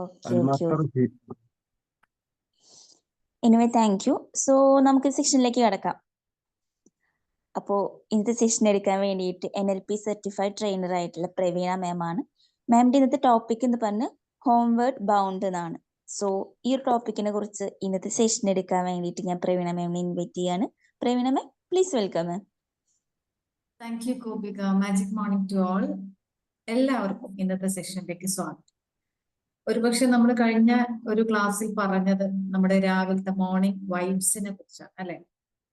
Okay. Anyway thank you. So നമുക്ക് സെക്ഷനിലേക്ക് കടക്കാം. അപ്പോൾ ഇന്നത്തെ സെഷൻ എടുക്കാൻ വേണ്ടിയിട്ട് NLP സർട്ടിഫൈഡ് ട്രെയിനർ ആയിട്ടുള്ള പ്രവീണ മാം ആണ്. മാമിന്റെ ഇന്നത്തെ ടോപ്പിക് എന്ന് പറഞ്ഞ് ഹോംവേർഡ് ബൗണ്ട് എന്നാണ്. സോ ഈ ഒരു ടോപ്പിക്കിനെ കുറിച്ച് ഇന്നത്തെ സെഷൻ എടുക്കാൻ വേണ്ടിയിട്ട് ഞാൻ പ്രവീണ മാമിനെ ഇൻവൈറ്റ് ചെയ്യാണ്. Praveena ma'am, please welcome ma'am. Thank you Gopika. Magic morning to all. എല്ലാവർക്കും ഇന്നത്തെ സെഷനിലേക്ക് സ്വാഗതം. ഒരുപക്ഷെ നമ്മൾ കഴിഞ്ഞ ഒരു ക്ലാസ്സിൽ പറഞ്ഞത് നമ്മുടെ രാവിലത്തെ മോർണിംഗ് വൈബ്സിനെ കുറിച്ചാണ്, അല്ലെ?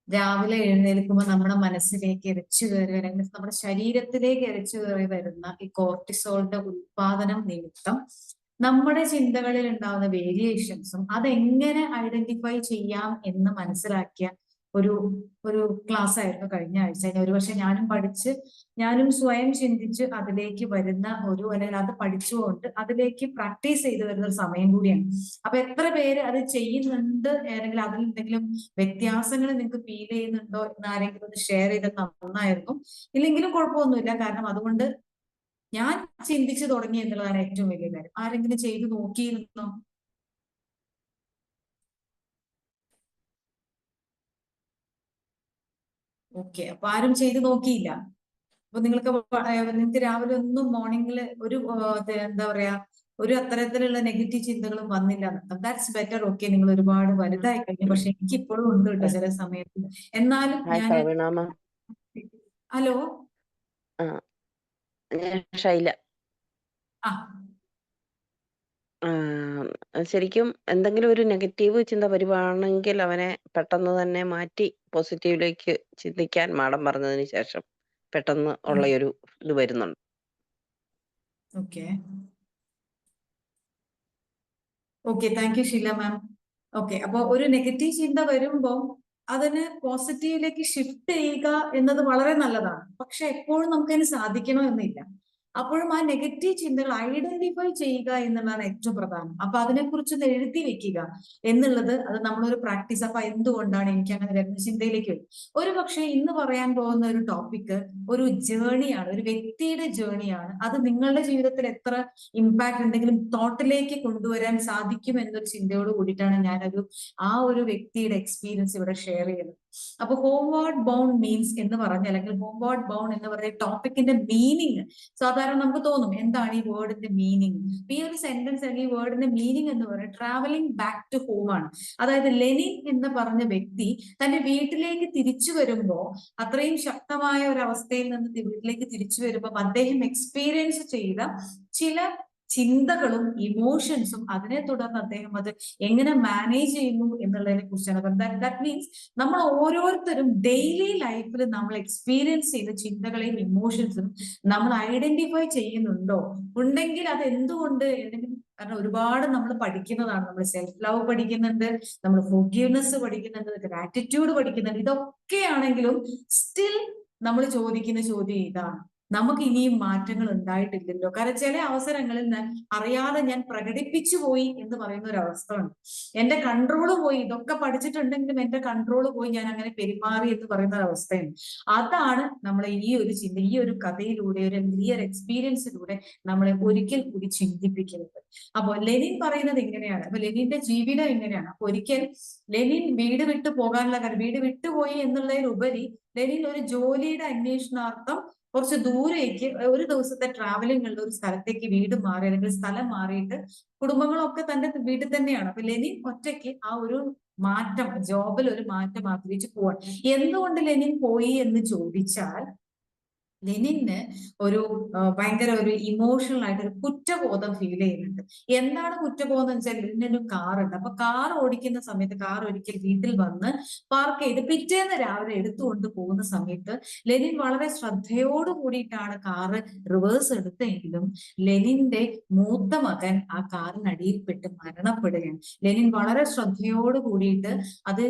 രാവിലെ എഴുന്നേൽക്കുമ്പോൾ നമ്മുടെ മനസ്സിലേക്ക് ഇരച്ചു കയറി അല്ലെങ്കിൽ നമ്മുടെ ശരീരത്തിലേക്ക് ഇരച്ചു കയറി വരുന്ന ഈ കോർട്ടിസോളിന്റെ ഉത്പാദനം നിമിത്തം നമ്മുടെ ചിന്തകളിൽ ഉണ്ടാകുന്ന വേരിയേഷൻസും അതെങ്ങനെ ഐഡന്റിഫൈ ചെയ്യാം എന്ന് മനസ്സിലാക്കിയ ഒരു ഒരു ക്ലാസ് ആയിരുന്നു കഴിഞ്ഞ ആഴ്ച. ഒരുപക്ഷെ ഞാനും സ്വയം ചിന്തിച്ച് അതിലേക്ക് വരുന്ന അല്ലെങ്കിൽ അത് പഠിച്ചുകൊണ്ട് അതിലേക്ക് പ്രാക്ടീസ് ചെയ്ത് വരുന്ന ഒരു സമയം കൂടിയാണ്. അപ്പൊ എത്ര പേര് അത് ചെയ്യുന്നുണ്ട്, അല്ലെങ്കിൽ അതിൽ എന്തെങ്കിലും വ്യത്യാസങ്ങൾ നിങ്ങൾക്ക് ഫീൽ ചെയ്യുന്നുണ്ടോ എന്ന് ആരെങ്കിലും ഒന്ന് ഷെയർ ചെയ്ത് നന്നായിരുന്നു. ഇല്ലെങ്കിലും കുഴപ്പമൊന്നുമില്ല, കാരണം അതുകൊണ്ട് ഞാൻ ചിന്തിച്ചു തുടങ്ങി എന്നുള്ളതാണ് ഏറ്റവും വലിയ കാര്യം. ആരെങ്കിലും ചെയ്തു നോക്കിയിരുന്നോ? ഓക്കെ, അപ്പൊ ആരും ചെയ്ത് നോക്കിയില്ല. അപ്പൊ നിങ്ങൾക്ക് രാവിലെ ഒന്നും മോർണിംഗിൽ ഒരു എന്താ പറയാ ഒരു അത്തരത്തിലുള്ള നെഗറ്റീവ് ചിന്തകളും വന്നില്ല. That's better. ഓക്കെ, നിങ്ങൾ ഒരുപാട് വലുതായി കഴിഞ്ഞു. പക്ഷെ എനിക്ക് ഇപ്പോഴും ഉണ്ട് കേട്ടോ ചില സമയത്ത്. എന്നാലും ഞാൻ ഹലോ ഷൈല. ശരിക്കും എന്തെങ്കിലും ഒരു നെഗറ്റീവ് ചിന്ത വരുവാണെങ്കിൽ അവനെ പെട്ടെന്ന് തന്നെ മാറ്റി പോസിറ്റീവിലേക്ക് ചിന്തിക്കാൻ മാഡം പറഞ്ഞതിന് ശേഷം പെട്ടെന്ന് ഉള്ള ഒരു ഇത് വരുന്നുണ്ട്. Okay, thank you Sheela ma'am. Okay, അപ്പൊ ഒരു നെഗറ്റീവ് ചിന്ത വരുമ്പോ അതിന് പോസിറ്റീവിലേക്ക് ഷിഫ്റ്റ് ചെയ്യുക എന്നത് വളരെ നല്ലതാണ്. പക്ഷെ എപ്പോഴും നമുക്കതിന് സാധിക്കണോ എന്നില്ല. അപ്പോഴും ആ നെഗറ്റീവ് ചിന്തകൾ ഐഡന്റിഫൈ ചെയ്യുക എന്നുള്ളതാണ് ഏറ്റവും പ്രധാനം. അപ്പൊ അതിനെക്കുറിച്ചൊന്ന് എഴുതി വെക്കുക എന്നുള്ളത് അത് നമ്മളൊരു പ്രാക്ടീസ്. അപ്പൊ എന്തുകൊണ്ടാണ് എനിക്ക് അങ്ങനെ വരുന്ന ചിന്തയിലേക്ക് വരും. ഒരു പക്ഷെ ഇന്ന് പറയാൻ പോകുന്ന ഒരു ടോപ്പിക് ഒരു ജേണിയാണ്, ഒരു വ്യക്തിയുടെ ജേണിയാണ്. അത് നിങ്ങളുടെ ജീവിതത്തിൽ എത്ര ഇമ്പാക്ട് എന്തെങ്കിലും തോട്ടിലേക്ക് കൊണ്ടുവരാൻ സാധിക്കും എന്നൊരു ചിന്തയോട് കൂടിയിട്ടാണ് ഞാനൊരു ആ ഒരു വ്യക്തിയുടെ എക്സ്പീരിയൻസ് ഇവിടെ ഷെയർ ചെയ്യുന്നത്. അപ്പൊ ഹോംവേർഡ് ബൗണ്ട് മീൻസ് എന്ന് പറഞ്ഞ, അല്ലെങ്കിൽ ഹോംവേർഡ് ബൗണ്ട് എന്ന് പറയുന്ന ടോപ്പിക്കിന്റെ മീനിങ് സാധാരണ നമുക്ക് തോന്നും എന്താണ് ഈ വേർഡിന്റെ മീനിങ്. ഈ ഒരു സെന്റൻസ് അല്ലെങ്കിൽ ഈ വേർഡിന്റെ മീനിങ് എന്ന് പറയുന്നത് ട്രാവലിംഗ് ബാക്ക് ടു ഹോം ആണ്. അതായത് ലെനിൻ എന്ന് പറഞ്ഞ വ്യക്തി തന്റെ വീട്ടിലേക്ക് തിരിച്ചു വരുമ്പോ, അത്രയും ശക്തമായ ഒരു അവസ്ഥയിൽ നിന്ന് വീട്ടിലേക്ക് തിരിച്ചു വരുമ്പോൾ അദ്ദേഹം എക്സ്പീരിയൻസ് ചെയ്ത ചില ചിന്തകളും ഇമോഷൻസും അതിനെ തുടർന്ന് അദ്ദേഹം അത് എങ്ങനെ മാനേജ് ചെയ്യുന്നു എന്നുള്ളതിനെ കുറിച്ചാണ്. ദാറ്റ് മീൻസ് നമ്മൾ ഓരോരുത്തരും ഡെയിലി ലൈഫിൽ നമ്മൾ എക്സ്പീരിയൻസ് ചെയ്ത ചിന്തകളെയും ഇമോഷൻസും നമ്മൾ ഐഡന്റിഫൈ ചെയ്യുന്നുണ്ടോ? ഉണ്ടെങ്കിൽ അത് എന്തുകൊണ്ട്? കാരണം ഒരുപാട് നമ്മൾ പഠിക്കുന്നതാണ്. നമ്മൾ സെൽഫ് ലവ് പഠിക്കുന്നുണ്ട്, നമ്മൾ ഫോർഗീവ്നെസ് പഠിക്കുന്നുണ്ട്, ഗ്രാറ്റിറ്റ്യൂഡ് പഠിക്കുന്നുണ്ട്. ഇതൊക്കെയാണെങ്കിലും സ്റ്റിൽ നമ്മൾ ചോദിക്കുന്ന ചോദ്യം ഇതാണ്: നമുക്ക് ഇനിയും മാറ്റങ്ങൾ ഉണ്ടായിട്ടില്ലല്ലോ. കാരണം ചില അവസരങ്ങളിൽ അറിയാതെ ഞാൻ പ്രകടിപ്പിച്ചു പോയി എന്ന് പറയുന്ന ഒരു അവസ്ഥ ഉണ്ട്. എന്റെ കൺട്രോള് പോയി. ഇതൊക്കെ പഠിച്ചിട്ടുണ്ടെങ്കിലും എന്റെ കൺട്രോള് പോയി, ഞാൻ അങ്ങനെ പെരുമാറി എന്ന് പറയുന്ന ഒരു അവസ്ഥയുണ്ട്. അതാണ് നമ്മളെ ഈ ഒരു ചിന്ത, ഈ ഒരു കഥയിലൂടെ, ഈ ഒരു എക്സ്പീരിയൻസിലൂടെ നമ്മളെ ഒരിക്കൽ കൂടി ചിന്തിപ്പിക്കുന്നത്. അപ്പൊ ലെനിൻ പറയുന്നത് ഇങ്ങനെയാണ്. അപ്പൊ ലെനിന്റെ ജീവിതം ഇങ്ങനെയാണ്. അപ്പൊ ഒരിക്കൽ ലെനിൻ വീട് വിട്ടു പോകാനുള്ള കാര്യം, വീട് വിട്ടുപോയി എന്നുള്ളതിലുപരി ലെനിൻ ഒരു ജോലിയുടെ അന്വേഷണാർത്ഥം കുറച്ച് ദൂരേക്ക് ഒരു ദിവസത്തെ ട്രാവലിംഗ് ഉള്ള ഒരു സ്ഥലത്തേക്ക് വീട് മാറി, അല്ലെങ്കിൽ സ്ഥലം മാറിയിട്ട് കുടുംബങ്ങളൊക്കെ തന്റെ വീട്ടിൽ തന്നെയാണ്. അപ്പൊ ലെനിൻ ഒറ്റയ്ക്ക് ആ ഒരു മാറ്റം, ജോബിൽ ഒരു മാറ്റം ആഗ്രഹിച്ച് പോവാണ്. എന്തുകൊണ്ട് ലെനിൻ പോയി എന്ന് ചോദിച്ചാൽ, ലെനിന് ഒരു ഭയങ്കര ഒരു ഇമോഷണൽ ആയിട്ട് ഒരു കുറ്റബോധം ഫീൽ ചെയ്യുന്നുണ്ട്. എന്താണ് കുറ്റബോധം എന്ന് വെച്ചാൽ, ലെനിനൊരു കാറുണ്ട്. അപ്പൊ കാർ ഓടിക്കുന്ന സമയത്ത് കാർ ഒരിക്കൽ വീട്ടിൽ വന്ന് പാർക്ക് ചെയ്ത് പിറ്റേന്ന് രാവിലെ എടുത്തുകൊണ്ട് പോകുന്ന സമയത്ത് ലെനിൻ വളരെ ശ്രദ്ധയോട് കൂടിയിട്ടാണ് കാറ് റിവേഴ്സ് എടുത്തെങ്കിലും ലെനിന്റെ മൂത്ത മകൻ ആ കാറിനടിയിൽപ്പെട്ട് മരണപ്പെടുകയാണ്. ലെനിൻ വളരെ ശ്രദ്ധയോട് കൂടിയിട്ട് അത്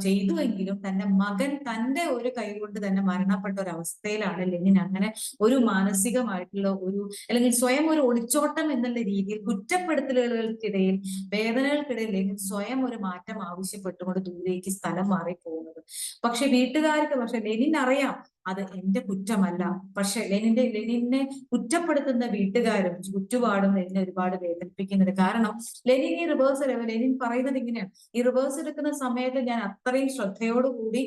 ചെയ്തുവെങ്കിലും തന്റെ മകൻ തന്റെ ഒരു കൈ കൊണ്ട് തന്നെ മരണപ്പെട്ട ഒരു അവസ്ഥയിലാണ് ലെനിൻ അങ്ങനെ ഒരു മാനസികമായിട്ടുള്ള ഒരു, അല്ലെങ്കിൽ സ്വയം ഒരു ഒളിച്ചോട്ടം എന്നുള്ള രീതിയിൽ കുറ്റപ്പെടുത്തലുകൾക്കിടയിൽ, വേദനകൾക്കിടയിൽ ലെനിൻ സ്വയം ഒരു മാറ്റം ആവശ്യപ്പെട്ടുകൊണ്ട് ദൂരേക്ക് സ്ഥലം മാറി പോകുന്നത്. പക്ഷെ ലെനിൻ അറിയാം അത് എന്റെ കുറ്റമല്ല. പക്ഷെ ലെനിനെ കുറ്റപ്പെടുത്തുന്ന വീട്ടുകാരും ചുറ്റുപാടും ലെനിനെ ഒരുപാട് വേദനിപ്പിക്കുന്നുണ്ട്. കാരണം ലെനിൻ ഈ ലെനിൻ പറയുന്നത് ഇങ്ങനെയാണ്, ഈ റിവേഴ്സ് എടുക്കുന്ന സമയത്ത് ഞാൻ അത്രയും ശ്രദ്ധയോടുകൂടി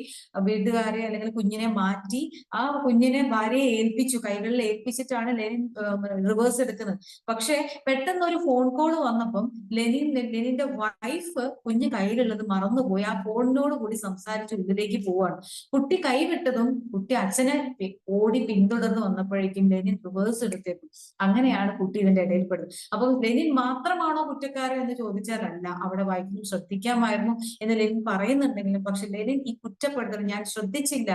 വീട്ടുകാരെ അല്ലെങ്കിൽ കുഞ്ഞിനെ മാറ്റി ആ കുഞ്ഞിനെ ഭാര്യയെ ഏൽപ്പിച്ചു, കൈകളിൽ ഏൽപ്പിച്ചിട്ടാണ് ലെനിൻ റിവേഴ്സ് എടുക്കുന്നത്. പക്ഷെ പെട്ടെന്ന് ഒരു ഫോൺ കോൾ വന്നപ്പം ലെനിന്റെ വൈഫ് കുഞ്ഞ് കയ്യിലുള്ളത് മറന്നുപോയി ആ ഫോണിനോട് കൂടി സംസാരിച്ച് ഉള്ളിലേക്ക് പോവാണ്. കുട്ടി കൈവിട്ടതും കുട്ടി അച്ഛനെ ഓടി പിന്തുടർന്ന് വന്നപ്പോഴേക്കും ലെനിൻ റിവേഴ്സ് എടുത്തേക്കും. അങ്ങനെയാണ് കുട്ടി ഇതിന്റെ ഇടയിൽ പെടുന്നത്. അപ്പൊ ലെനിൻ മാത്രമാണോ കുറ്റക്കാരൻ എന്ന് ചോദിച്ചാലല്ല, അവിടെ വൈഫിനും ശ്രദ്ധിക്കാമായിരുന്നു എന്ന് ലെനിൻ പറയുന്നുണ്ടെങ്കിലും, പക്ഷെ ലെനിൻ ഈ കുറ്റപ്പെടുത്തൽ ഞാൻ ശ്രദ്ധിച്ചില്ല,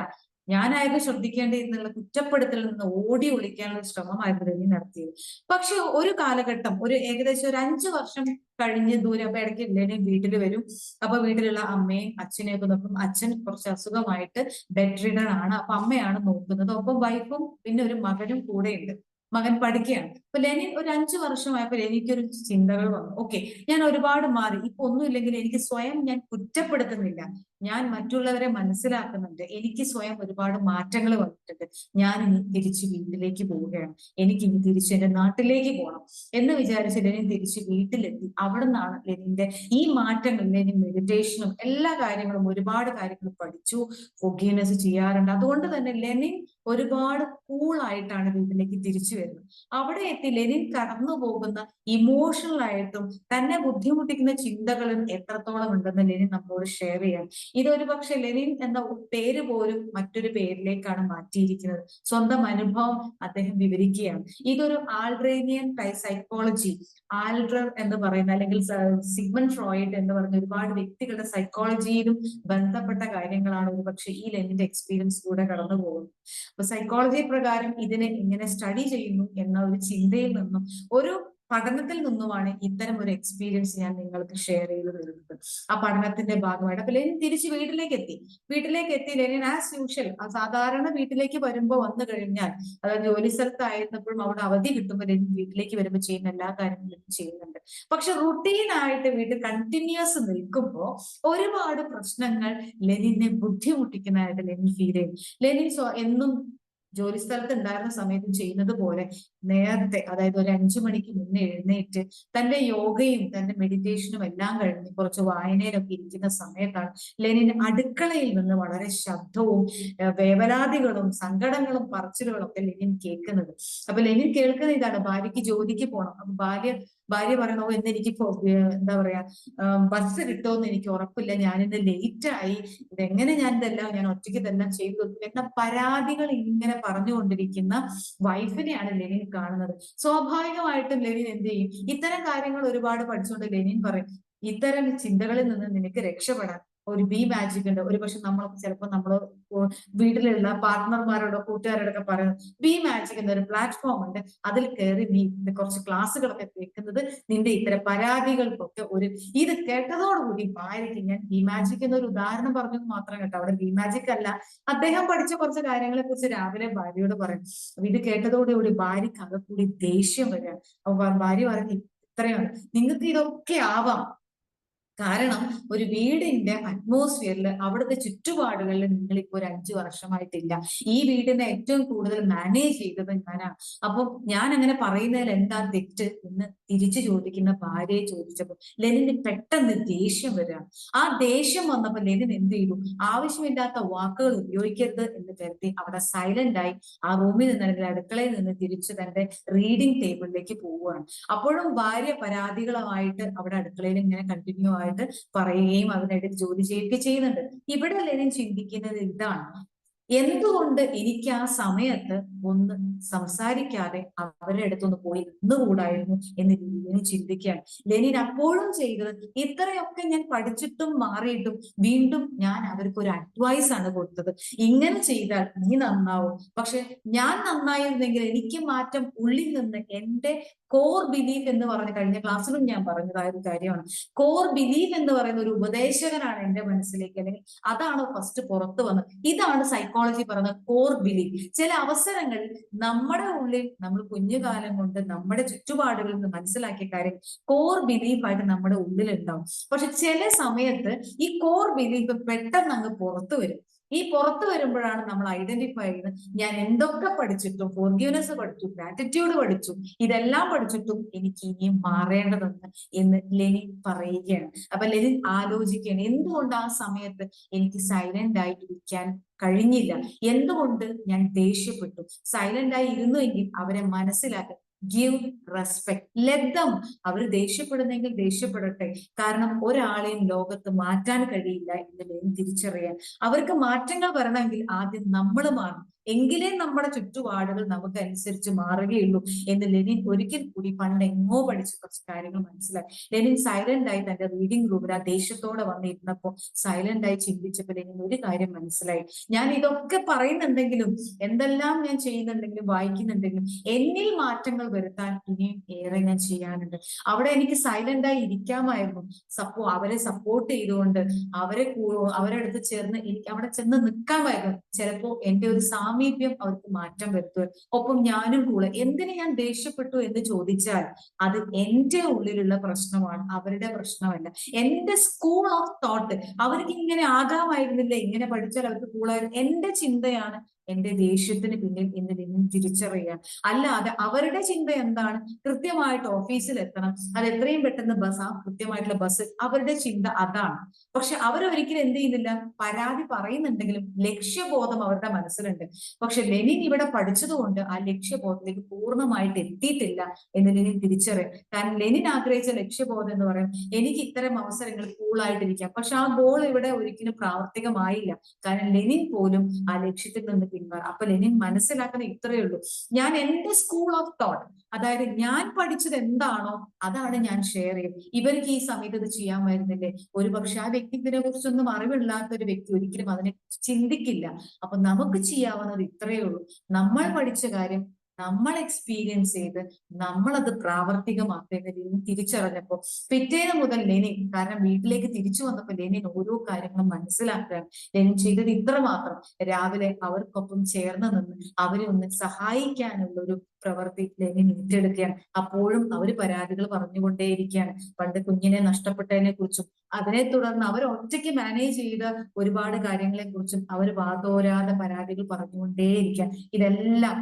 ഞാനായിരുന്നു ശ്രദ്ധിക്കേണ്ടിയിരുന്നുള്ള കുറ്റപ്പെടുത്തലിൽ നിന്ന് ഓടി ഒളിക്കാനുള്ള ശ്രമമായിരുന്നു ലെനിൻ നടത്തിയത്. പക്ഷെ ഒരു കാലഘട്ടം, ഒരു ഏകദേശം ഒരു 5 വർഷം കഴിഞ്ഞ് ദൂരം, അപ്പൊ ഇടയ്ക്ക് ലെനിൻ വീട്ടിൽ വരും. അപ്പൊ വീട്ടിലുള്ള അമ്മയും അച്ഛനെയൊക്കെ നോക്കും. അച്ഛൻ കുറച്ച് അസുഖമായിട്ട് ബെഡ് റിഡൺ ആണ്. അപ്പൊ അമ്മയാണ് നോക്കുന്നത്. ഒപ്പം വൈഫും പിന്നെ ഒരു മകനും കൂടെ ഉണ്ട്. മകൻ പഠിക്കുകയാണ്. അപ്പൊ ലെനിൻ ഒരു 5 വർഷമായപ്പോൾ എനിക്കൊരു ചിന്തകൾ വന്നു. ഓക്കെ, ഞാൻ ഒരുപാട് മാറി, ഇപ്പൊ ഒന്നുമില്ലെങ്കിൽ എനിക്ക് സ്വയം ഞാൻ കുറ്റപ്പെടുത്തുന്നില്ല, ഞാൻ മറ്റുള്ളവരെ മനസ്സിലാക്കുന്നുണ്ട്, എനിക്ക് സ്വയം ഒരുപാട് മാറ്റങ്ങൾ വന്നിട്ടുണ്ട്, ഞാൻ ഇനി തിരിച്ച് വീട്ടിലേക്ക് പോവുകയാണ്, എനിക്ക് ഇനി തിരിച്ച് എന്റെ നാട്ടിലേക്ക് പോകണം എന്ന് വിചാരിച്ച് ലെനിൻ തിരിച്ച് വീട്ടിലെത്തി. അവിടെ നിന്നാണ് ലെനിന്റെ ഈ മാറ്റങ്ങൾ, ലെനിൻ മെഡിറ്റേഷനും എല്ലാ കാര്യങ്ങളും ഒരുപാട് കാര്യങ്ങൾ പഠിച്ചു, ഫൊർഗീവ്നെസ് ചെയ്യാറുണ്ട്. അതുകൊണ്ട് തന്നെ ലെനിൻ ഒരുപാട് കൂളായിട്ടാണ് വീട്ടിലേക്ക് തിരിച്ചു വരുന്നത്. അവിടെ എത്തി ലെനിൻ കടന്നു പോകുന്ന ഇമോഷണൽ ആയിട്ടും തന്നെ ബുദ്ധിമുട്ടിക്കുന്ന ചിന്തകളും എത്രത്തോളം ഉണ്ടെന്ന് ലെനിൻ നമ്മളോട് ഷെയർ ചെയ്യാം. ഇതൊരു പക്ഷെ ലെനിൻ എന്ന പേര് പോലും മറ്റൊരു പേരിലേക്കാണ് മാറ്റിയിരിക്കുന്നത്. സ്വന്തം അനുഭവം അദ്ദേഹം വിവരിക്കുകയാണ്. ഇതൊരു ആൾഡ്രേനിയൻ സൈക്കോളജി, ആൽഡ്രർ എന്ന് പറയുന്ന അല്ലെങ്കിൽ സിഗ്മണ്ട് ഫ്രോയിഡ് എന്ന് പറയുന്ന ഒരുപാട് വ്യക്തികളുടെ സൈക്കോളജിയിലും ബന്ധപ്പെട്ട കാര്യങ്ങളാണ് ഒരുപക്ഷെ ഈ ലെനിന്റെ എക്സ്പീരിയൻസിലൂടെ കടന്നു പോകുന്നത്. അപ്പൊ സൈക്കോളജി പ്രകാരം ഇതിനെ എങ്ങനെ സ്റ്റഡി ചെയ്യുന്നു എന്ന ഒരു ചിന്തയിൽ നിന്നും ഒരു പഠനത്തിൽ നിന്നുമാണ് ഇത്തരം ഒരു എക്സ്പീരിയൻസ് ഞാൻ നിങ്ങൾക്ക് ഷെയർ ചെയ്ത് തരുന്നത്. ആ പഠനത്തിന്റെ ഭാഗമായിട്ട് അപ്പൊ ലെനിൻ തിരിച്ച് വീട്ടിലേക്ക് എത്തി. ലെനിൻ ആസ് യൂഷ്വൽ സാധാരണ വീട്ടിലേക്ക് വരുമ്പോൾ വന്നു കഴിഞ്ഞാൽ, അതായത് ജോലി സ്ഥലത്തായിരുന്നപ്പോഴും അവിടെ അവധി കിട്ടുമ്പോൾ ലെനിൻ വീട്ടിലേക്ക് വരുമ്പോൾ ചെയ്യുന്ന എല്ലാ കാര്യങ്ങളും ചെയ്യുന്നുണ്ട്. പക്ഷെ റുട്ടീനായിട്ട് വീട്ടിൽ കണ്ടിന്യൂസ് നിൽക്കുമ്പോൾ ഒരുപാട് പ്രശ്നങ്ങൾ ലെനിനെ ബുദ്ധിമുട്ടിക്കുന്നതായിട്ട് ലെനിൻ ഫീൽ ചെയ്യും. ലെനിൻ എന്നും ജോലി സ്ഥലത്ത് ഉണ്ടായിരുന്ന സമയത്തും ചെയ്യുന്നത് പോലെ നേരത്തെ, അതായത് ഒരു 5 മണിക്ക് മുന്നേ എഴുന്നേറ്റ് തന്റെ യോഗയും തന്റെ മെഡിറ്റേഷനും എല്ലാം കഴിഞ്ഞ് കുറച്ച് വായനയിലൊക്കെ ഇരിക്കുന്ന സമയത്താണ് ലെനിൻ അടുക്കളയിൽ നിന്ന് വളരെ ശബ്ദവും വേവലാതികളും സങ്കടങ്ങളും പറച്ചിലുകളും ഒക്കെ ലെനിൻ കേൾക്കുന്നത്. അപ്പൊ ലെനിൻ കേൾക്കുന്ന ഇതാണ്, ഭാര്യയ്ക്ക് ജോലിക്ക് പോകണം. അപ്പൊ ഭാര്യ പറയണോ എന്ന് എനിക്കിപ്പോ എന്താ പറയാ ബസ് കിട്ടുമെന്ന് എനിക്ക് ഉറപ്പില്ല, ഞാനിന്ന് ലേറ്റ് ആയി, ഇതെങ്ങനെ ഞാൻ ഒറ്റയ്ക്ക് ഇതെല്ലാം ചെയ്തു എന്ന പരാതികൾ ഇങ്ങനെ പറഞ്ഞുകൊണ്ടിരിക്കുന്ന വൈഫിനെയാണ് ലെനിൻ കാണുന്നത്. സ്വാഭാവികമായിട്ടും ലെനിൻ എന്ത് ചെയ്യും? ഇത്തരം കാര്യങ്ങൾ ഒരുപാട് പഠിച്ചുകൊണ്ട് ലെനിൻ പറയും, ഇത്തരം ചിന്തകളിൽ നിന്ന് നിനക്ക് രക്ഷപ്പെടാൻ ഒരു ബി മാജിക് ഉണ്ട്. ഒരു പക്ഷെ ചിലപ്പോൾ നമ്മൾ വീട്ടിലുള്ള പാർട്ട്ണർമാരോടോ കൂട്ടുകാരോടൊക്കെ പറയുന്നത് ബി മാജിക് എന്നൊരു പ്ലാറ്റ്ഫോം ഉണ്ട്, അതിൽ കയറി നീ കുറച്ച് ക്ലാസ്സുകളൊക്കെ കേൾക്കുന്നത് നിന്റെ ഇത്തരം പരാതികൾക്കൊക്കെ ഇത് കേട്ടതോടുകൂടി ഭാര്യയ്ക്ക്, ഞാൻ ബി മാജിക് എന്നൊരു ഉദാഹരണം പറഞ്ഞത് മാത്രം കേട്ടോ, അവിടെ ബി മാജിക് അല്ല, അദ്ദേഹം പഠിച്ച കുറച്ച് കാര്യങ്ങളെ കുറിച്ച് രാവിലെ ഭാര്യയോട് പറയും. അപ്പൊ ഇത് കേട്ടതോടുകൂടി ഭാര്യയ്ക്ക് അകക്കൂടി ദേഷ്യം വരിക. അപ്പൊ ഭാര്യ പറഞ്ഞു, ഇത്രയാണ്, നിങ്ങൾക്ക് ഇതൊക്കെ ആവാം, കാരണം ഒരു വീടിന്റെ അറ്റ്മോസ്ഫിയറിൽ അവിടുത്തെ ചുറ്റുപാടുകളിൽ നിങ്ങളിപ്പോ ഒരു 5 വർഷമായിട്ടില്ല, ഈ വീടിനെ ഏറ്റവും കൂടുതൽ മാനേജ് ചെയ്തത് ഞാനാണ്, അപ്പൊ ഞാൻ അങ്ങനെ പറയുന്നതിൽ എന്താ തെറ്റ് എന്ന് തിരിച്ചു ചോദിക്കുന്ന ഭാര്യയെ ചോദിച്ചപ്പോൾ ലെനിന് പെട്ടെന്ന് ദേഷ്യം വരികയാണ്. ആ ദേഷ്യം വന്നപ്പോൾ ലെനിൻ എന്ത് ചെയ്തു? ആവശ്യമില്ലാത്ത വാക്കുകൾ ഉപയോഗിക്കരുത് എന്ന് കരുതി അവിടെ സൈലന്റ് ആയി ആ റൂമിൽ നിന്ന് അല്ലെങ്കിൽ അടുക്കളയിൽ നിന്ന് തിരിച്ച് തന്റെ റീഡിംഗ് ടേബിളിലേക്ക് പോവുകയാണ്. അപ്പോഴും ഭാര്യ പരാതികളുമായിട്ട് അവിടെ അടുക്കളയിൽ ഇങ്ങനെ കണ്ടിന്യൂ ആയിട്ട് പറയുകയും അതിനിടയിൽ ജോലി ചെയ്യുകയൊക്കെ ചെയ്യുന്നുണ്ട്. ഇവിടെ ലെനിൻ ചിന്തിക്കുന്നത് ഇതാണ്, എന്തുകൊണ്ട് എനിക്ക് ആ സമയത്ത് ഒന്ന് സംസാരിക്കാതെ അവരുടെ അടുത്തൊന്ന് പോയി നിന്നുകൂടായിരുന്നു എന്ന് ലെനിൻ ചിന്തിക്കുകയാണ്. ലെനിൻ അപ്പോഴും ചെയ്തത്, ഇത്രയൊക്കെ ഞാൻ പഠിച്ചിട്ടും മാറിയിട്ടും വീണ്ടും ഞാൻ അവർക്ക് ഒരു അഡ്വൈസ് ആണ് കൊടുത്തത്, ഇങ്ങനെ ചെയ്താൽ നീ നന്നാവും, പക്ഷെ ഞാൻ നന്നായിരുന്നെങ്കിൽ എനിക്ക് മാറ്റം ഉള്ളിൽ നിന്ന് എന്റെ കോർ ബിലീഫ് എന്ന് പറഞ്ഞ, കഴിഞ്ഞ ക്ലാസ്സിലും ഞാൻ പറഞ്ഞതായ ഒരു കാര്യമാണ്, കോർ ബിലീഫ് എന്ന് പറയുന്ന ഒരു ഉപദേശകനാണ് എന്റെ മനസ്സിലേക്ക്, അല്ലെങ്കിൽ അതാണ് ഫസ്റ്റ് പുറത്തു വന്നത്. ഇതാണ് സൈക്കോളജി പറയുന്നത് കോർ ബിലീഫ്. ചില അവസരങ്ങളിൽ നമ്മുടെ ഉള്ളിൽ നമ്മൾ കുഞ്ഞുകാലം കൊണ്ട് നമ്മുടെ ചുറ്റുപാടുകളിൽ നിന്ന് മനസ്സിലാക്കിയ കാര്യം കോർ ബിലീഫായിട്ട് നമ്മുടെ ഉള്ളിൽ ഉണ്ടാവും. പക്ഷെ ചില സമയത്ത് ഈ കോർ ബിലീഫ് പെട്ടെന്ന് അങ്ങ് പുറത്തു വരും. ഈ പുറത്ത് വരുമ്പോഴാണ് നമ്മൾ ഐഡന്റിഫൈ ചെയ്യുന്നത് ഞാൻ എന്തൊക്കെ പഠിച്ചിട്ടും ഫോർഗിവ്നെസ് പഠിച്ചു, ഗ്രാറ്റിറ്റ്യൂഡ് പഠിച്ചു, ഇതെല്ലാം പഠിച്ചിട്ടും എനിക്ക് ഇനിയും മാറേണ്ടതുണ്ട് എന്ന് ലെനിൻ പറയുകയാണ്. അപ്പൊ ലെനിൻ ആലോചിക്കുകയാണ് എന്തുകൊണ്ട് ആ സമയത്ത് എനിക്ക് സൈലന്റ് ആയി ഇരിക്കാൻ കഴിഞ്ഞില്ല, എന്തുകൊണ്ട് ഞാൻ ദേഷ്യപ്പെട്ടു. സൈലന്റ് ആയി ഇരുന്നുവെങ്കിൽ അവരെ മനസ്സിലാക്കി ഗിവ് റെസ്പെക്ട്, ലെറ്റ് ദം. അവർ ദേഷ്യപ്പെടുന്നെങ്കിൽ ദേഷ്യപ്പെടട്ടെ, കാരണം ഒരാളെയും ലോകത്ത് മാറ്റാൻ കഴിയില്ല എന്ന് ലെനിൻ തിരിച്ചറിയാൻ. അവർക്ക് മാറ്റങ്ങൾ വരണമെങ്കിൽ ആദ്യം നമ്മൾ മാറണം, എങ്കിലേ നമ്മുടെ ചുറ്റുപാടുകൾ നമുക്ക് അനുസരിച്ച് മാറുകയുള്ളൂ എന്ന് ലെനിൻ ഒരിക്കൽ കൂടി പണ്ട് എങ്ങോ പഠിച്ച കുറച്ച് കാര്യങ്ങൾ മനസ്സിലാക്കി. ലെനിൻ സൈലന്റ് ആയി തന്റെ റീഡിംഗ് റൂമിൽ ആ ദേഷ്യത്തോടെ വന്നിരുന്നപ്പോൾ സൈലന്റ് ആയി ചിന്തിച്ചപ്പോൾ ലെനിൻ ഒരു കാര്യം മനസ്സിലായി. ഞാൻ ഇതൊക്കെ പറയുന്നുണ്ടെങ്കിലും എന്തെല്ലാം ഞാൻ ചെയ്യുന്നുണ്ടെങ്കിലും വായിക്കുന്നുണ്ടെങ്കിലും എന്നിൽ മാറ്റങ്ങൾ വരുത്താൻ ഇനിയും ഏറെ ഞാൻ ചെയ്യാനുണ്ട്. അവിടെ എനിക്ക് സൈലന്റ് ആയി ഇരിക്കാമായിരുന്നു, അവരെ സപ്പോർട്ട് ചെയ്തുകൊണ്ട് അവരെ അടുത്ത് ചേർന്ന് എനിക്ക് അവിടെ ചെന്ന് നിൽക്കാമായിരുന്നു. ചിലപ്പോ എന്റെ ഒരു സാമീപ്യം അവർക്ക് മാറ്റം വരുത്തുക, ഒപ്പം ഞാനും കൂടെ. എന്തിന് ഞാൻ ദേഷ്യപ്പെട്ടു എന്ന് ചോദിച്ചാൽ അത് എന്റെ ഉള്ളിലുള്ള പ്രശ്നമാണ്, അവരുടെ പ്രശ്നമല്ല. എന്റെ സ്കൂൾ ഓഫ് തോട്ട്, അവർക്ക് ഇങ്ങനെ ആകാമായിരുന്നില്ല, ഇങ്ങനെ പഠിച്ചാൽ അവർക്ക് കൂളായിരുന്നു, എന്റെ ചിന്തയാണ് എന്റെ ദേഷ്യത്തിന് പിന്നിൽ എന്ന് ലെനിൻ തിരിച്ചറിയുക. അല്ലാതെ അവരുടെ ചിന്ത എന്താണ്, കൃത്യമായിട്ട് ഓഫീസിൽ എത്തണം, അത് എത്രയും പെട്ടെന്ന് കൃത്യമായിട്ടുള്ള ബസ്, അവരുടെ ചിന്ത അതാണ്. പക്ഷെ അവരൊരിക്കലും എന്ത് ചെയ്യുന്നില്ല, പരാതി പറയുന്നുണ്ടെങ്കിലും ലക്ഷ്യബോധം അവരുടെ മനസ്സിലുണ്ട്. പക്ഷെ ലെനിൻ ഇവിടെ പഠിച്ചതുകൊണ്ട് ആ ലക്ഷ്യബോധത്തിലേക്ക് പൂർണ്ണമായിട്ട് എത്തിയിട്ടില്ല എന്ന് ലെനിൻ തിരിച്ചറിയാം. കാരണം ലെനിൻ ആഗ്രഹിച്ച ലക്ഷ്യബോധം എന്ന് പറയും എനിക്ക് ഇത്തരം അവസരങ്ങൾ കൂളായിട്ടിരിക്കാം. പക്ഷെ ആ ഗോൾ ഇവിടെ ഒരിക്കലും പ്രാവർത്തികമായില്ല, കാരണം ലെനിൻ പോലും ആ ലക്ഷ്യത്തിൽ നിന്ന് പിന്മാറും. അപ്പൊ ലെനിൻ മനസ്സിലാക്കുന്ന ഇത്രയേ ഉള്ളൂ, ഞാൻ എന്റെ സ്കൂൾ ഓഫ് തോട്ട്, അതായത് ഞാൻ പഠിച്ചത് എന്താണോ അതാണ് ഞാൻ ഷെയർ ചെയ്യും. ഇവർക്ക് ഈ സമയത്ത് ഇത് ചെയ്യാമായിരുന്നില്ലേ, ഒരു പക്ഷെ ആ വ്യക്തി ഇതിനെ കുറിച്ചൊന്നും അറിവില്ലാത്ത ഒരു വ്യക്തി ഒരിക്കലും അതിനെ ചിന്തിക്കില്ല. അപ്പൊ നമുക്ക് ചെയ്യാവുന്നത് ഇത്രയേ ഉള്ളൂ, നമ്മൾ പഠിച്ച കാര്യം നമ്മൾ എക്സ്പീരിയൻസ് ചെയ്ത് നമ്മളത് പ്രാവർത്തികമാക്കുന്ന ലെനിൻ തിരിച്ചറിഞ്ഞപ്പോ പിറ്റേന്ന് മുതൽ ലെനിൻ, കാരണം വീട്ടിലേക്ക് തിരിച്ചു വന്നപ്പോൾ ലെനിൻ ഓരോ കാര്യങ്ങളും മനസ്സിലാക്കുകയാണ്. ലെനിൻ ചെയ്തത് ഇത്ര മാത്രം, രാവിലെ അവർക്കൊപ്പം ചേർന്ന് നിന്ന് അവരെ ഒന്ന് സഹായിക്കാനുള്ള ഒരു പ്രവൃത്തി ലെനിൻ ഏറ്റെടുക്കുകയാണ്. അപ്പോഴും അവര് പരാതികൾ പറഞ്ഞുകൊണ്ടേയിരിക്കുകയാണ്. പണ്ട് കുഞ്ഞിനെ നഷ്ടപ്പെട്ടതിനെ കുറിച്ചും അതിനെ തുടർന്ന് അവർ ഒറ്റയ്ക്ക് മാനേജ് ചെയ്ത ഒരുപാട് കാര്യങ്ങളെ കുറിച്ചും അവർ വാതോരാതെ പരാതികൾ പറഞ്ഞുകൊണ്ടേയിരിക്കുക. ഇതെല്ലാം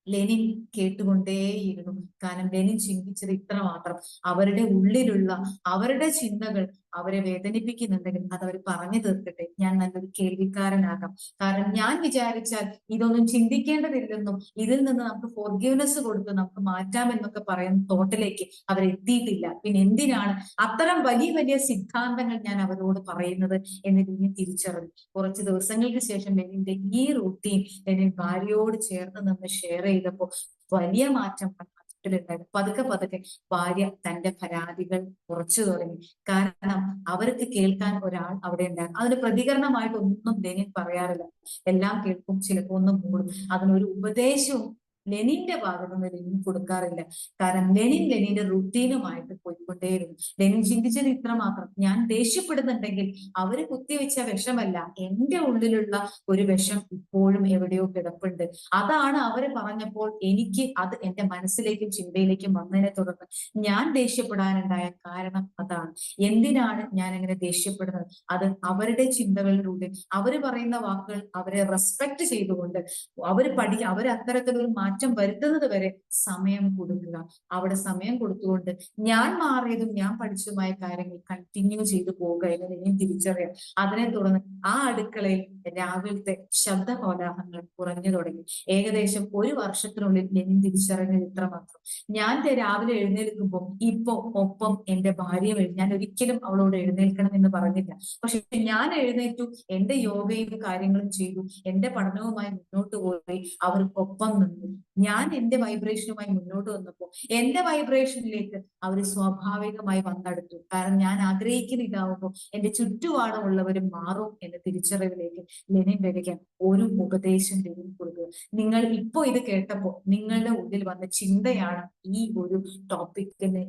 ലെനിൻ കേട്ടുകൊണ്ടേയിരുന്നു. കാരണം ലെനിൻ ചിന്തിച്ചത് ഇത്ര മാത്രം, അവരുടെ ഉള്ളിലുള്ള അവരുടെ ചിന്തകൾ അവരെ വേദനിപ്പിക്കുന്നുണ്ടെങ്കിൽ അത് അവർ പറഞ്ഞു തീർക്കട്ടെ, ഞാൻ നല്ലൊരു കേൾവിക്കാരനാകാം. കാരണം ഞാൻ വിചാരിച്ചാൽ ഇതൊന്നും ചിന്തിക്കേണ്ടതില്ലെന്നും ഇതിൽ നിന്ന് നമുക്ക് ഫോർഗിവ്നെസ് കൊടുത്ത് നമുക്ക് മാറ്റാമെന്നൊക്കെ പറയുന്ന തോട്ടിലേക്ക് അവരെത്തിയിട്ടില്ല. പിന്നെ എന്തിനാണ് അത്തരം വലിയ വലിയ സിദ്ധാന്തങ്ങൾ ഞാൻ അവരോട് പറയുന്നത് എന്ന് ലെനിൻ തിരിച്ചറിഞ്ഞു. കുറച്ച് ദിവസങ്ങൾക്ക് ശേഷം ലെനിന്റെ ഈ റൂട്ടീൻ ലെനിൻ ഭാര്യയോട് ചേർന്ന് നിന്ന് ഷെയർ ചെയ്തപ്പോൾ വലിയ മാറ്റം ണ്ടായിരുന്നു. പതുക്കെ പതുക്കെ ഭാര്യ തന്റെ പരാതികൾ കുറച്ചു തുടങ്ങി. കാരണം അവർക്ക് കേൾക്കാൻ ഒരാൾ അവിടെ ഉണ്ടായിരുന്നു. അതിന് പ്രതികരണമായിട്ട് ഒന്നും ലെനിൻ പറയാറില്ല, എല്ലാം കേൾക്കും, ചിലപ്പോ ഒന്നും മൂടും. അതിനൊരു ഉപദേശവും ലെനിന്റെ ഭാഗത്ത് നിന്ന് ലെനിൻ കൊടുക്കാറില്ല. കാരണം ലെനിന്റെ റൂട്ടീനുമായിട്ട് പോയിക്കൊണ്ടേയിരുന്നു. ലെനിൻ ചിന്തിച്ചത് ഇത്ര മാത്രം, ഞാൻ ദേഷ്യപ്പെടുന്നുണ്ടെങ്കിൽ അവര് കുത്തിവെച്ച വിഷമല്ല, എന്റെ ഉള്ളിലുള്ള ഒരു വിഷം ഇപ്പോഴും എവിടെയോ കിടപ്പുണ്ട്. അതാണ് അവര് പറഞ്ഞപ്പോൾ എനിക്ക് അത് എന്റെ മനസ്സിലേക്കും ചിന്തയിലേക്കും വന്നതിനെ തുടർന്ന് ഞാൻ ദേഷ്യപ്പെടാനുണ്ടായ കാരണം അതാണ്. എന്തിനാണ് ഞാൻ അങ്ങനെ ദേഷ്യപ്പെടുന്നത്, അത് അവരുടെ ചിന്തകളിലൂടെ അവര് പറയുന്ന വാക്കുകൾ അവരെ റെസ്പെക്ട് ചെയ്തുകൊണ്ട് അവർ അത്തരത്തിലൊരു മാറ്റം വരുത്തുന്നത് വരെ സമയം കൊടുക്കുക. അവിടെ സമയം കൊടുത്തുകൊണ്ട് ഞാൻ മാറിയതും ഞാൻ പഠിച്ചതുമായ കാര്യങ്ങൾ കണ്ടിന്യൂ ചെയ്തു പോവുക എന്ന് ലെനിൻ തിരിച്ചറിയാം. അതിനെ തുടർന്ന് ആ അടുക്കളയിൽ രാവിലത്തെ ശബ്ദ കോലാഹലങ്ങൾ കുറഞ്ഞു തുടങ്ങി. ഏകദേശം ഒരു വർഷത്തിനുള്ളിൽ ലെനിൻ തിരിച്ചറിഞ്ഞത് ഇത്ര മാത്രം, ഞാൻ രാവിലെ എഴുന്നേൽക്കുമ്പോൾ ഇപ്പൊ ഒപ്പം എന്റെ ഭാര്യയും ഞാൻ ഒരിക്കലും അവളോട് എഴുന്നേൽക്കണം എന്ന് പറഞ്ഞില്ല. പക്ഷെ ഞാൻ എഴുന്നേറ്റു, എന്റെ യോഗയും കാര്യങ്ങളും ചെയ്തു, എന്റെ പഠനവുമായി മുന്നോട്ട് പോയി, അവർക്കൊപ്പം നിന്നു. ഞാൻ എന്റെ വൈബ്രേഷനുമായി മുന്നോട്ട് വന്നപ്പോൾ എന്റെ വൈബ്രേഷനിലേക്ക് അവർ സ്വാഭാവികമായി വന്നെടുത്തു. കാരണം ഞാൻ ആഗ്രഹിക്കുന്ന ഇതാവുമ്പോൾ എന്റെ ചുറ്റുപാടുമുള്ളവരും മാറും എന്ന തിരിച്ചറിവിലേക്ക് ലെനിൻ വരികയാണ്. ഒരു ഉപദേശം ലെനിൻ കൊടുക്കുക, നിങ്ങൾ ഇപ്പോ ഇത് കേട്ടപ്പോൾ നിങ്ങളുടെ ഉള്ളിൽ വന്ന ചിന്തയാണ് ഈ ഒരു ടോപ്പിക്കിന്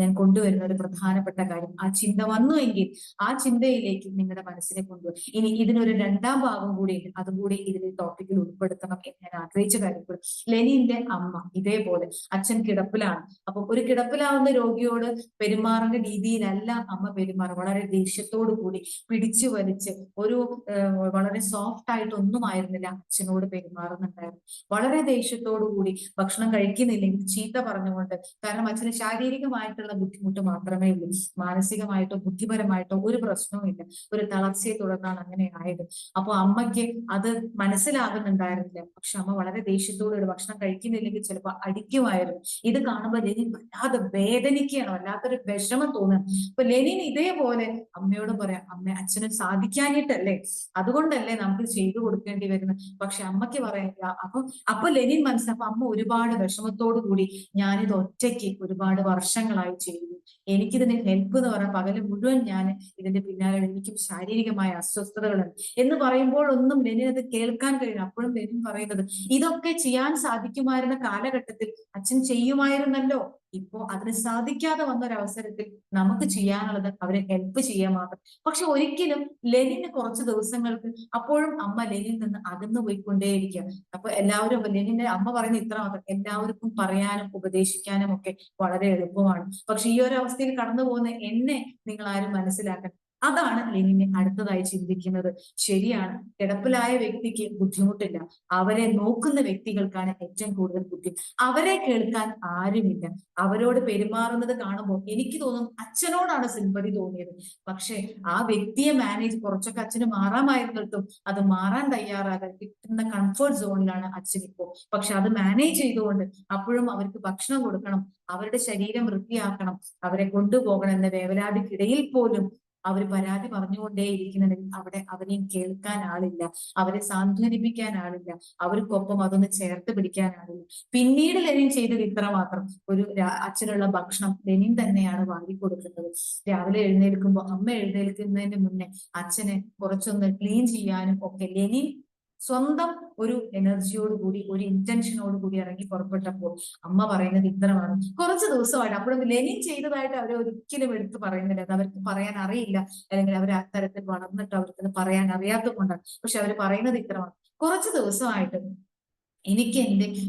ഞാൻ കൊണ്ടുവരുന്ന ഒരു പ്രധാനപ്പെട്ട കാര്യം. ആ ചിന്ത വന്നുവെങ്കിൽ ആ ചിന്തയിലേക്ക് നിങ്ങളുടെ മനസ്സിനെ കൊണ്ടുവരും. ഇനി ഇതിനൊരു രണ്ടാം ഭാഗം കൂടി ഉണ്ട്, അതും കൂടി ഇതിൽ ടോപ്പിക്കിൽ ഉൾപ്പെടുത്തണം എന്ന് ഞാൻ ആഗ്രഹിച്ച കാര്യം കൂടി. ലെനിന്റെ അമ്മ ഇതേപോലെ അച്ഛൻ കിടപ്പിലാണ്. അപ്പൊ ഒരു കിടപ്പിലാവുന്ന രോഗിയോട് പെരുമാറുന്ന രീതിയിലല്ല അമ്മ പെരുമാറും. വളരെ ദേഷ്യത്തോടു കൂടി പിടിച്ചു വലിച്ച് ഒരു വളരെ സോഫ്റ്റ് ആയിട്ടൊന്നും ആയിരുന്നില്ല അച്ഛനോട് പെരുമാറുന്നുണ്ടായിരുന്നു. വളരെ ദേഷ്യത്തോടു കൂടി ഭക്ഷണം കഴിക്കുന്നില്ലെങ്കിൽ ചീത്ത പറഞ്ഞുകൊണ്ട്. കാരണം അച്ഛന് ശാരീരികമായിട്ടുള്ള ബുദ്ധിമുട്ട് മാത്രമേ ഉള്ളൂ, മാനസികമായിട്ടോ ബുദ്ധിപരമായിട്ടോ ഒരു പ്രശ്നവും ഇല്ല. ഒരു തളർച്ചയെ തുടർന്നാണ് അങ്ങനെ ആയത്. അപ്പൊ അമ്മയ്ക്ക് അത് മനസ്സിലാകുന്നുണ്ടായിരുന്നില്ല. പക്ഷെ അമ്മ വളരെ ദേഷ്യത്തോടെ ഭക്ഷണം കഴിക്കുന്നില്ലെങ്കിൽ ചിലപ്പോൾ അടിക്കുമായിരുന്നു. ഇത് കാണുമ്പോൾ ലെനിൻ വല്ലാതെ വേദനിക്കുകയാണ്, വല്ലാത്തൊരു വിഷമം തോന്നുക. അപ്പൊ ലെനിൻ ഇതേപോലെ അമ്മയോട് പറയാം, അമ്മ അച്ഛന് സാധിക്കാനിട്ടല്ലേ, അതുകൊണ്ടല്ലേ നമുക്ക് ചെയ്തു കൊടുക്കേണ്ടി വരുന്നത്. പക്ഷെ അമ്മയ്ക്ക് പറയാനില്ല. അപ്പൊ ലെനിൻ മനസ്സിലാക്കും അമ്മ ഒരുപാട് വിഷമത്തോടു കൂടി ഞാനിത് ഒറ്റയ്ക്ക് ഒരുപാട് വർഷങ്ങളായി ചെയ്യുന്നു, എനിക്കിതിന് ഹെൽപ്പ് എന്ന് പറയാൻ പകല് മുഴുവൻ ഞാൻ ഇതിന്റെ പിന്നാലെ, എനിക്കും ശാരീരികമായ അസ്വസ്ഥതകളുണ്ട് എന്ന് പറയുമ്പോൾ ഒന്നും ലെനിൻ അത് കേൾക്കാൻ കഴിയും. അപ്പോഴും ലെനിൻ പറയുന്നത് ഇതൊക്കെ ചെയ്യാൻ സാധിക്കുമായിരുന്ന കാലഘട്ടത്തിൽ അച്ഛൻ ചെയ്യുമായിരുന്നല്ലോ. ഇപ്പോ അതിന് സാധിക്കാതെ വന്ന ഒരു അവസരത്തിൽ നമുക്ക് ചെയ്യാനുള്ളത് അവരെ ഹെൽപ്പ് ചെയ്യാൻ മാത്രം. പക്ഷെ ഒരിക്കലും ലെനിന് കുറച്ച് ദിവസങ്ങൾക്ക് അപ്പോഴും അമ്മ ലെനിൽ നിന്ന് അകന്നു പോയിക്കൊണ്ടേയിരിക്കുക. അപ്പൊ എല്ലാവരും ലെനിന്റെ അമ്മ പറയുന്ന ഇത്ര മാത്രം, എല്ലാവർക്കും പറയാനും ഉപദേശിക്കാനും ഒക്കെ വളരെ എളുപ്പമാണ്. പക്ഷെ ഈ ഒരു അവസ്ഥയിൽ കടന്നു പോകുന്ന എന്നെ നിങ്ങൾ ആരും മനസ്സിലാക്കണം. അതാണ് ലെനിനെ അടുത്തതായി ചിന്തിക്കുന്നത്. ശരിയാണ്, കിടപ്പിലായ വ്യക്തിക്ക് ബുദ്ധിമുട്ടില്ല, അവരെ നോക്കുന്ന വ്യക്തികൾക്കാണ് ഏറ്റവും കൂടുതൽ ബുദ്ധിമുട്ട്. അവരെ കേൾക്കാൻ ആരുമില്ല. അവരോട് പെരുമാറുന്നത് കാണുമ്പോൾ എനിക്ക് തോന്നും അച്ഛനോടാണ് സിമ്പതി തോന്നിയത്. പക്ഷെ ആ വ്യക്തിയെ കുറച്ചൊക്കെ അച്ഛന് മാറാമായിരുന്നിട്ടും അത് മാറാൻ തയ്യാറാകാൻ കിട്ടുന്ന കംഫർട്ട് സോണിലാണ് അച്ഛൻ ഇപ്പോ. പക്ഷെ അത് മാനേജ് ചെയ്തുകൊണ്ട് അപ്പോഴും അവർക്ക് ഭക്ഷണം കൊടുക്കണം, അവരുടെ ശരീരം വൃത്തിയാക്കണം, അവരെ കൊണ്ടുപോകണം എന്ന വേവലാതിക്കിടയിൽ പോലും അവർ പരാതി പറഞ്ഞുകൊണ്ടേയിരിക്കുന്നുണ്ടെങ്കിൽ അവിടെ അവരെയും കേൾക്കാൻ ആളില്ല, അവരെ സാന്ത്വനിപ്പിക്കാൻ ആളില്ല, അവർക്കൊപ്പം അതൊന്ന് ചേർത്ത് പിടിക്കാൻ ആളില്ല. പിന്നീട് ലെനിൻ ചെയ്തത് ഇത്ര മാത്രം, ഒരു അച്ഛനുള്ള ഭക്ഷണം ലെനിൻ തന്നെയാണ് വാങ്ങിക്കൊടുക്കുന്നത്. രാവിലെ എഴുന്നേൽക്കുമ്പോൾ അമ്മ എഴുന്നേൽക്കുന്നതിന് മുന്നേ അച്ഛനെ കുറച്ചൊന്ന് ക്ലീൻ ചെയ്യാനും ഒക്കെ ലെനിൻ സ്വന്തം ഒരു എനർജിയോടുകൂടി ഒരു ഇന്റൻഷനോടുകൂടി ഇറങ്ങി പുറപ്പെട്ടപ്പോൾ അമ്മ പറയുന്നത് ഇത്രമാണ്. കുറച്ച് ദിവസമായിട്ട് അപ്പോഴും ലെനിൻ ചെയ്തതായിട്ട് അവർ ഒരിക്കലും എടുത്ത് പറയുന്നില്ല. അത് അവർക്ക് പറയാൻ അറിയില്ല, അല്ലെങ്കിൽ അവർ അത്തരത്തിൽ വളർന്നിട്ട് അവർക്ക് പറയാൻ അറിയാത്തത് കൊണ്ടാണ്. പക്ഷെ അവർ പറയുന്നത് ഇത്രമാണ്, കുറച്ച് ദിവസമായിട്ട്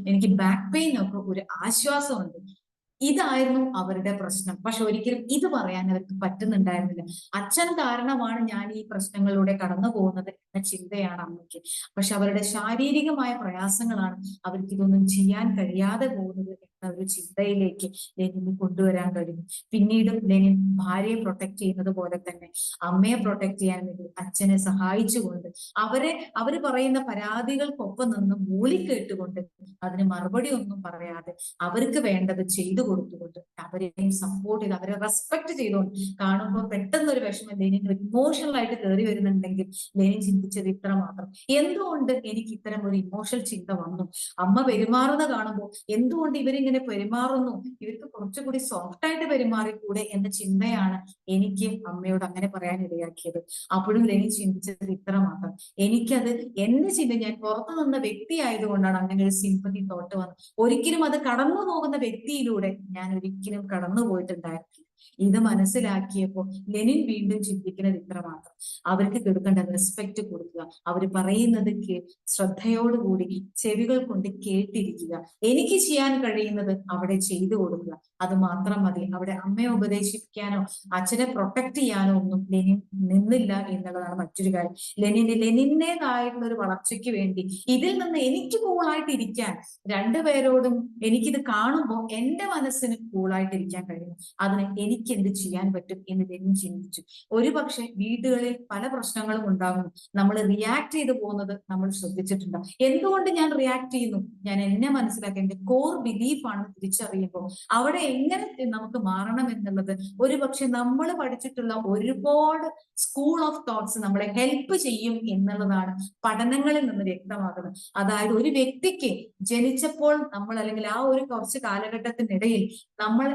എനിക്ക് ബാക്ക് പെയിൻ ഒക്കെ ഒരു ആശ്വാസമുണ്ട്. ഇതായിരുന്നു അവരുടെ പ്രശ്നം. പക്ഷെ ഒരിക്കലും ഇത് പറയാൻ അവർക്ക് പറ്റുന്നുണ്ടായിരുന്നില്ല. അച്ഛൻ കാരണമാണ് ഞാൻ ഈ പ്രശ്നങ്ങളിലൂടെ കടന്നു പോകുന്നത് എന്ന ചിന്തയാണ് അമ്മയ്ക്ക്. പക്ഷെ അവരുടെ ശാരീരികമായ പ്രയാസങ്ങളാണ് അവർക്ക് ഇതൊന്നും ചെയ്യാൻ കഴിയാതെ പോകുന്നത് എന്ന ഒരു ചിന്തയിലേക്ക് ലെനിന് കൊണ്ടുവരാൻ കഴിയും. പിന്നീടും ലെനിൻ ഭാര്യയെ പ്രൊട്ടക്ട് ചെയ്യുന്നത് പോലെ തന്നെ അമ്മയെ പ്രൊട്ടക്ട് ചെയ്യാൻ വേണ്ടി അച്ഛനെ സഹായിച്ചുകൊണ്ട് അവര് പറയുന്ന പരാതികൾക്കൊപ്പം നിന്ന് മൂലിക്കേട്ടുകൊണ്ട് അതിന് മറുപടി ഒന്നും പറയാതെ അവർക്ക് വേണ്ടത് ചെയ്തു കൊടുത്തുകൊണ്ട് അവരെയും സപ്പോർട്ട് ചെയ്ത് അവരെ റെസ്പെക്ട് ചെയ്തുകൊണ്ട് കാണുമ്പോൾ പെട്ടെന്ന് ഒരു വിഷമം ലെനിൻ ഇമോഷണൽ ആയിട്ട് കയറി വരുന്നുണ്ടെങ്കിൽ ലെനിൻ ചിന്തിച്ചത് ഇത്ര മാത്രം, എന്തുകൊണ്ട് എനിക്ക് ഇത്തരം ഒരു ഇമോഷണൽ ചിന്ത വന്നു, അമ്മ പെരുമാറുന്ന കാണുമ്പോൾ എന്തുകൊണ്ട് ഇവരിങ്ങനെ പെരുമാറുന്നു, ഇവർക്ക് കുറച്ചുകൂടി സോഫ്റ്റ് ആയിട്ട് പെരുമാറിക്കൂടെ എന്ന ചിന്തയാണ് എനിക്ക് അമ്മയോട് അങ്ങനെ പറയാൻ ഇടയാക്കിയത്. അപ്പോഴും ലെനിൻ ചിന്തിച്ചത് ഇത്ര മാത്രം, എനിക്കത് എന്റെ ചിന്ത, ഞാൻ പുറത്തു നിന്ന വ്യക്തി ആയതുകൊണ്ടാണ് അങ്ങനെ ഒരു സിമ്പതി തോട്ട് വന്നത്. ഒരിക്കലും അത് കടന്നു പോകുന്ന വ്യക്തിയിലൂടെ ഞാൻ ഒരിക്കലും കടന്നു പോയിട്ടുണ്ടായിരുന്നില്ല. ഇത് മനസ്സിലാക്കിയപ്പോൾ ലെനിൻ വീണ്ടും ചിന്തിക്കുന്നത് ഇത്ര മാത്രം, അവർക്ക് കൊടുക്കേണ്ട റെസ്പെക്ട് കൊടുക്കുക, അവർ പറയുന്നത് ശ്രദ്ധയോടുകൂടി ചെവികൾ കൊണ്ട് കേട്ടിരിക്കുക, എനിക്ക് ചെയ്യാൻ കഴിയുന്നത് അവിടെ ചെയ്തു കൊടുക്കുക, അത് മാത്രം മതി. അവിടെ അമ്മയെ ഉപദേശിപ്പിക്കാനോ അച്ഛനെ പ്രൊട്ടക്ട് ചെയ്യാനോ ഒന്നും ലെനിൻ നിന്നില്ല എന്നുള്ളതാണ് മറ്റൊരു കാര്യം. ലെനിന്റേതായിട്ടുള്ള ഒരു വളർച്ചയ്ക്ക് വേണ്ടി ഇതിൽ നിന്ന് എനിക്ക് കൂളായിട്ട് ഇരിക്കാൻ, രണ്ടുപേരോടും എനിക്കിത് കാണുമ്പോൾ എന്റെ മനസ്സിന് കൂളായിട്ട് ഇരിക്കാൻ കഴിയും, അതിന് എനിക്ക് എന്ത് ചെയ്യാൻ പറ്റും എന്ന് ലെനിൻ ചിന്തിച്ചു. ഒരുപക്ഷെ വീടുകളിൽ പല പ്രശ്നങ്ങളും ഉണ്ടാകുന്നു, നമ്മൾ റിയാക്ട് ചെയ്തു പോകുന്നത് നമ്മൾ ശ്രദ്ധിച്ചിട്ടുണ്ടോ? എന്തുകൊണ്ട് ഞാൻ റിയാക്ട് ചെയ്യുന്നു, ഞാൻ എന്നെ മനസ്സിലാക്കി എന്റെ കോർ ബിലീഫാണ് തിരിച്ചറിയുമ്പോൾ അവിടെ എങ്ങനെ നമുക്ക് മാറണം എന്നുള്ളത് ഒരുപക്ഷെ നമ്മൾ പഠിച്ചിട്ടുള്ള ഒരുപാട് സ്കൂൾ ഓഫ് തോട്ട്സ് നമ്മളെ ഹെൽപ്പ് ചെയ്യും എന്നുള്ളതാണ് പഠനങ്ങളിൽ നിന്ന് വ്യക്തമാകുന്നത്. അതായത് ഒരു വ്യക്തിക്ക് ജനിച്ചപ്പോൾ നമ്മൾ, അല്ലെങ്കിൽ ആ ഒരു കുറച്ച് കാലഘട്ടത്തിനിടയിൽ നമ്മൾ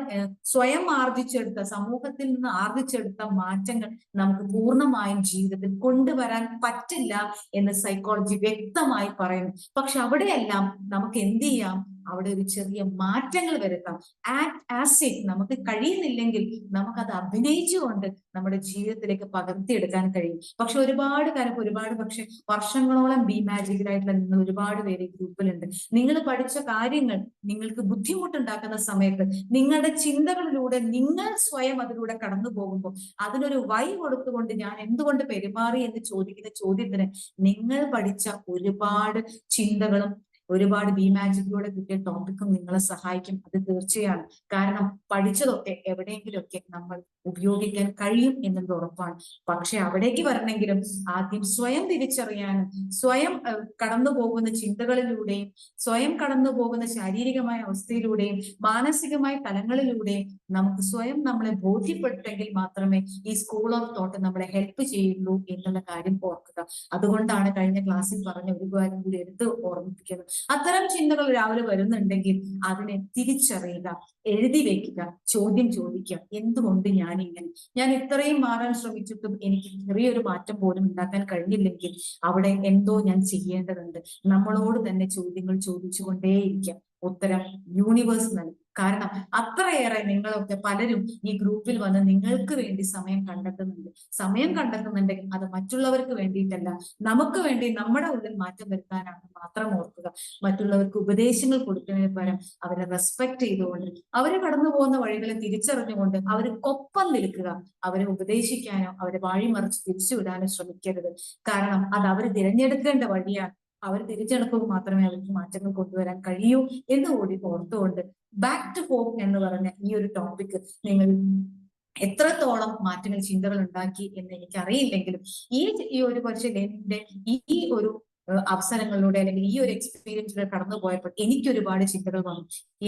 സ്വയം ആർജിച്ചെടുത്ത, സമൂഹത്തിൽ നിന്ന് ആർജിച്ചെടുത്ത മാറ്റങ്ങൾ നമുക്ക് പൂർണ്ണമായും ജീവിതത്തിൽ കൊണ്ടുവരാൻ പറ്റില്ല എന്ന് സൈക്കോളജി വ്യക്തമായി പറയുന്നു. പക്ഷെ അവിടെയെല്ലാം നമുക്ക് എന്ത് ചെയ്യാം, അവിടെ ഒരു ചെറിയ മാറ്റങ്ങൾ വരുത്താം. ആസ് ഇറ്റ് നമുക്ക് കഴിയുന്നില്ലെങ്കിൽ നമുക്കത് അഭിനയിച്ചുകൊണ്ട് നമ്മുടെ ജീവിതത്തിലേക്ക് പകർത്തിയെടുക്കാൻ കഴിയും. പക്ഷെ ഒരുപാട് കാലം പക്ഷെ വർഷങ്ങളോളം ബി മാജിക്കലായിട്ടുള്ള നിങ്ങൾ ഒരുപാട് പേര് ഗ്രൂപ്പിലുണ്ട്. നിങ്ങൾ പഠിച്ച കാര്യങ്ങൾ നിങ്ങൾക്ക് ബുദ്ധിമുട്ടുണ്ടാക്കുന്ന സമയത്ത് നിങ്ങളുടെ ചിന്തകളിലൂടെ നിങ്ങൾ സ്വയം അതിലൂടെ കടന്നു പോകുമ്പോൾ അതിനൊരു വഴി കൊടുത്തുകൊണ്ട് ഞാൻ എന്തുകൊണ്ട് പെരുമാറി എന്ന് ചോദിക്കുന്ന ചോദ്യത്തിന് നിങ്ങൾ പഠിച്ച ഒരുപാട് ചിന്തകളും ഒരുപാട് ബി മാജിക്കിലൂടെ കിട്ടിയ ടോപ്പിക്കും നിങ്ങളെ സഹായിക്കും. അത് തീർച്ചയാണ്. കാരണം പഠിച്ചതൊക്കെ എവിടെയെങ്കിലുമൊക്കെ നമ്മൾ ഉപയോഗിക്കാൻ കഴിയും എന്നത് ഉറപ്പാണ്. പക്ഷെ അവിടേക്ക് വരണമെങ്കിലും ആദ്യം സ്വയം തിരിച്ചറിയാനും സ്വയം കടന്നു പോകുന്ന ചിന്തകളിലൂടെയും സ്വയം കടന്നു പോകുന്ന ശാരീരികമായ അവസ്ഥയിലൂടെയും മാനസികമായ തലങ്ങളിലൂടെയും നമുക്ക് സ്വയം നമ്മളെ ബോധ്യപ്പെട്ടെങ്കിൽ മാത്രമേ ഈ സ്കൂൾ ഓഫ് തോട്ട് നമ്മളെ ഹെൽപ്പ് ചെയ്യുള്ളൂ എന്നുള്ള കാര്യം ഓർക്കുക. അതുകൊണ്ടാണ് കഴിഞ്ഞ ക്ലാസ്സിൽ പറഞ്ഞ ഒരു കാര്യം കൂടി എടുത്ത് ഓർമ്മിപ്പിക്കുന്നത്. അത്തരം ചിന്തകൾ രാവിലെ വരുന്നുണ്ടെങ്കിൽ അതിനെ തിരിച്ചറിയുക, എഴുതി വെക്കുക, ചോദ്യം ചോദിക്കുക. എന്തുകൊണ്ട് ഞാൻ ഇത്രയും മാറാൻ ശ്രമിച്ചിട്ടും എനിക്ക് ചെറിയൊരു മാറ്റം പോലും ഉണ്ടാക്കാൻ കഴിഞ്ഞില്ലെങ്കിൽ അവിടെ എന്തോ ഞാൻ ചെയ്യേണ്ടതുണ്ട്. നമ്മളോട് തന്നെ ചോദ്യങ്ങൾ ചോദിച്ചുകൊണ്ടേയിരിക്കാം. ഉത്തരം യൂണിവേഴ്സ് നൽകും. കാരണം അത്രയേറെ നിങ്ങളൊക്കെ പലരും ഈ ഗ്രൂപ്പിൽ വന്ന് നിങ്ങൾക്ക് വേണ്ടി സമയം കണ്ടെത്തുന്നുണ്ടെങ്കിൽ അത് മറ്റുള്ളവർക്ക് വേണ്ടിയിട്ടല്ല, നമുക്ക് വേണ്ടി നമ്മുടെ ഉള്ളിൽ മാറ്റം വരുത്താനാണ് മാത്രം ഓർക്കുക. മറ്റുള്ളവർക്ക് ഉപദേശങ്ങൾ കൊടുക്കുന്നതിന് പകരം അവരെ റെസ്പെക്ട് ചെയ്തുകൊണ്ട് അവരെ കടന്നു പോകുന്ന വഴികളെ തിരിച്ചറിഞ്ഞുകൊണ്ട് അവർക്കൊപ്പം നിൽക്കുക. അവരെ ഉപദേശിക്കാനോ അവരെ വഴിമറിച്ച് തിരിച്ചുവിടാനോ ശ്രമിക്കരുത്. കാരണം അത് അവർ തിരഞ്ഞെടുക്കേണ്ട വഴിയാണ്. അവർ തിരിച്ചെടുക്കുമ്പോൾ മാത്രമേ അവർക്ക് മാറ്റങ്ങൾ കൊണ്ടുവരാൻ കഴിയൂ എന്നുകൂടി ഓർത്തുകൊണ്ട് ബാക്ക് ടു ഹോം എന്ന് പറഞ്ഞ ഈ ഒരു ടോപ്പിക് നിങ്ങൾ എത്രത്തോളം മാറ്റങ്ങൾ ചിന്തകൾ ഉണ്ടാക്കി എന്ന് എനിക്കറിയില്ലെങ്കിലും ഈ ഒരു കുറച്ച് ലേണിന്റെ ഈ ഒരു അവസരങ്ങളിലൂടെ അല്ലെങ്കിൽ ഈ ഒരു എക്സ്പീരിയൻസിലൂടെ കടന്നു പോയപ്പോൾ എനിക്ക് ഒരുപാട് ചിന്തകൾ വന്നു.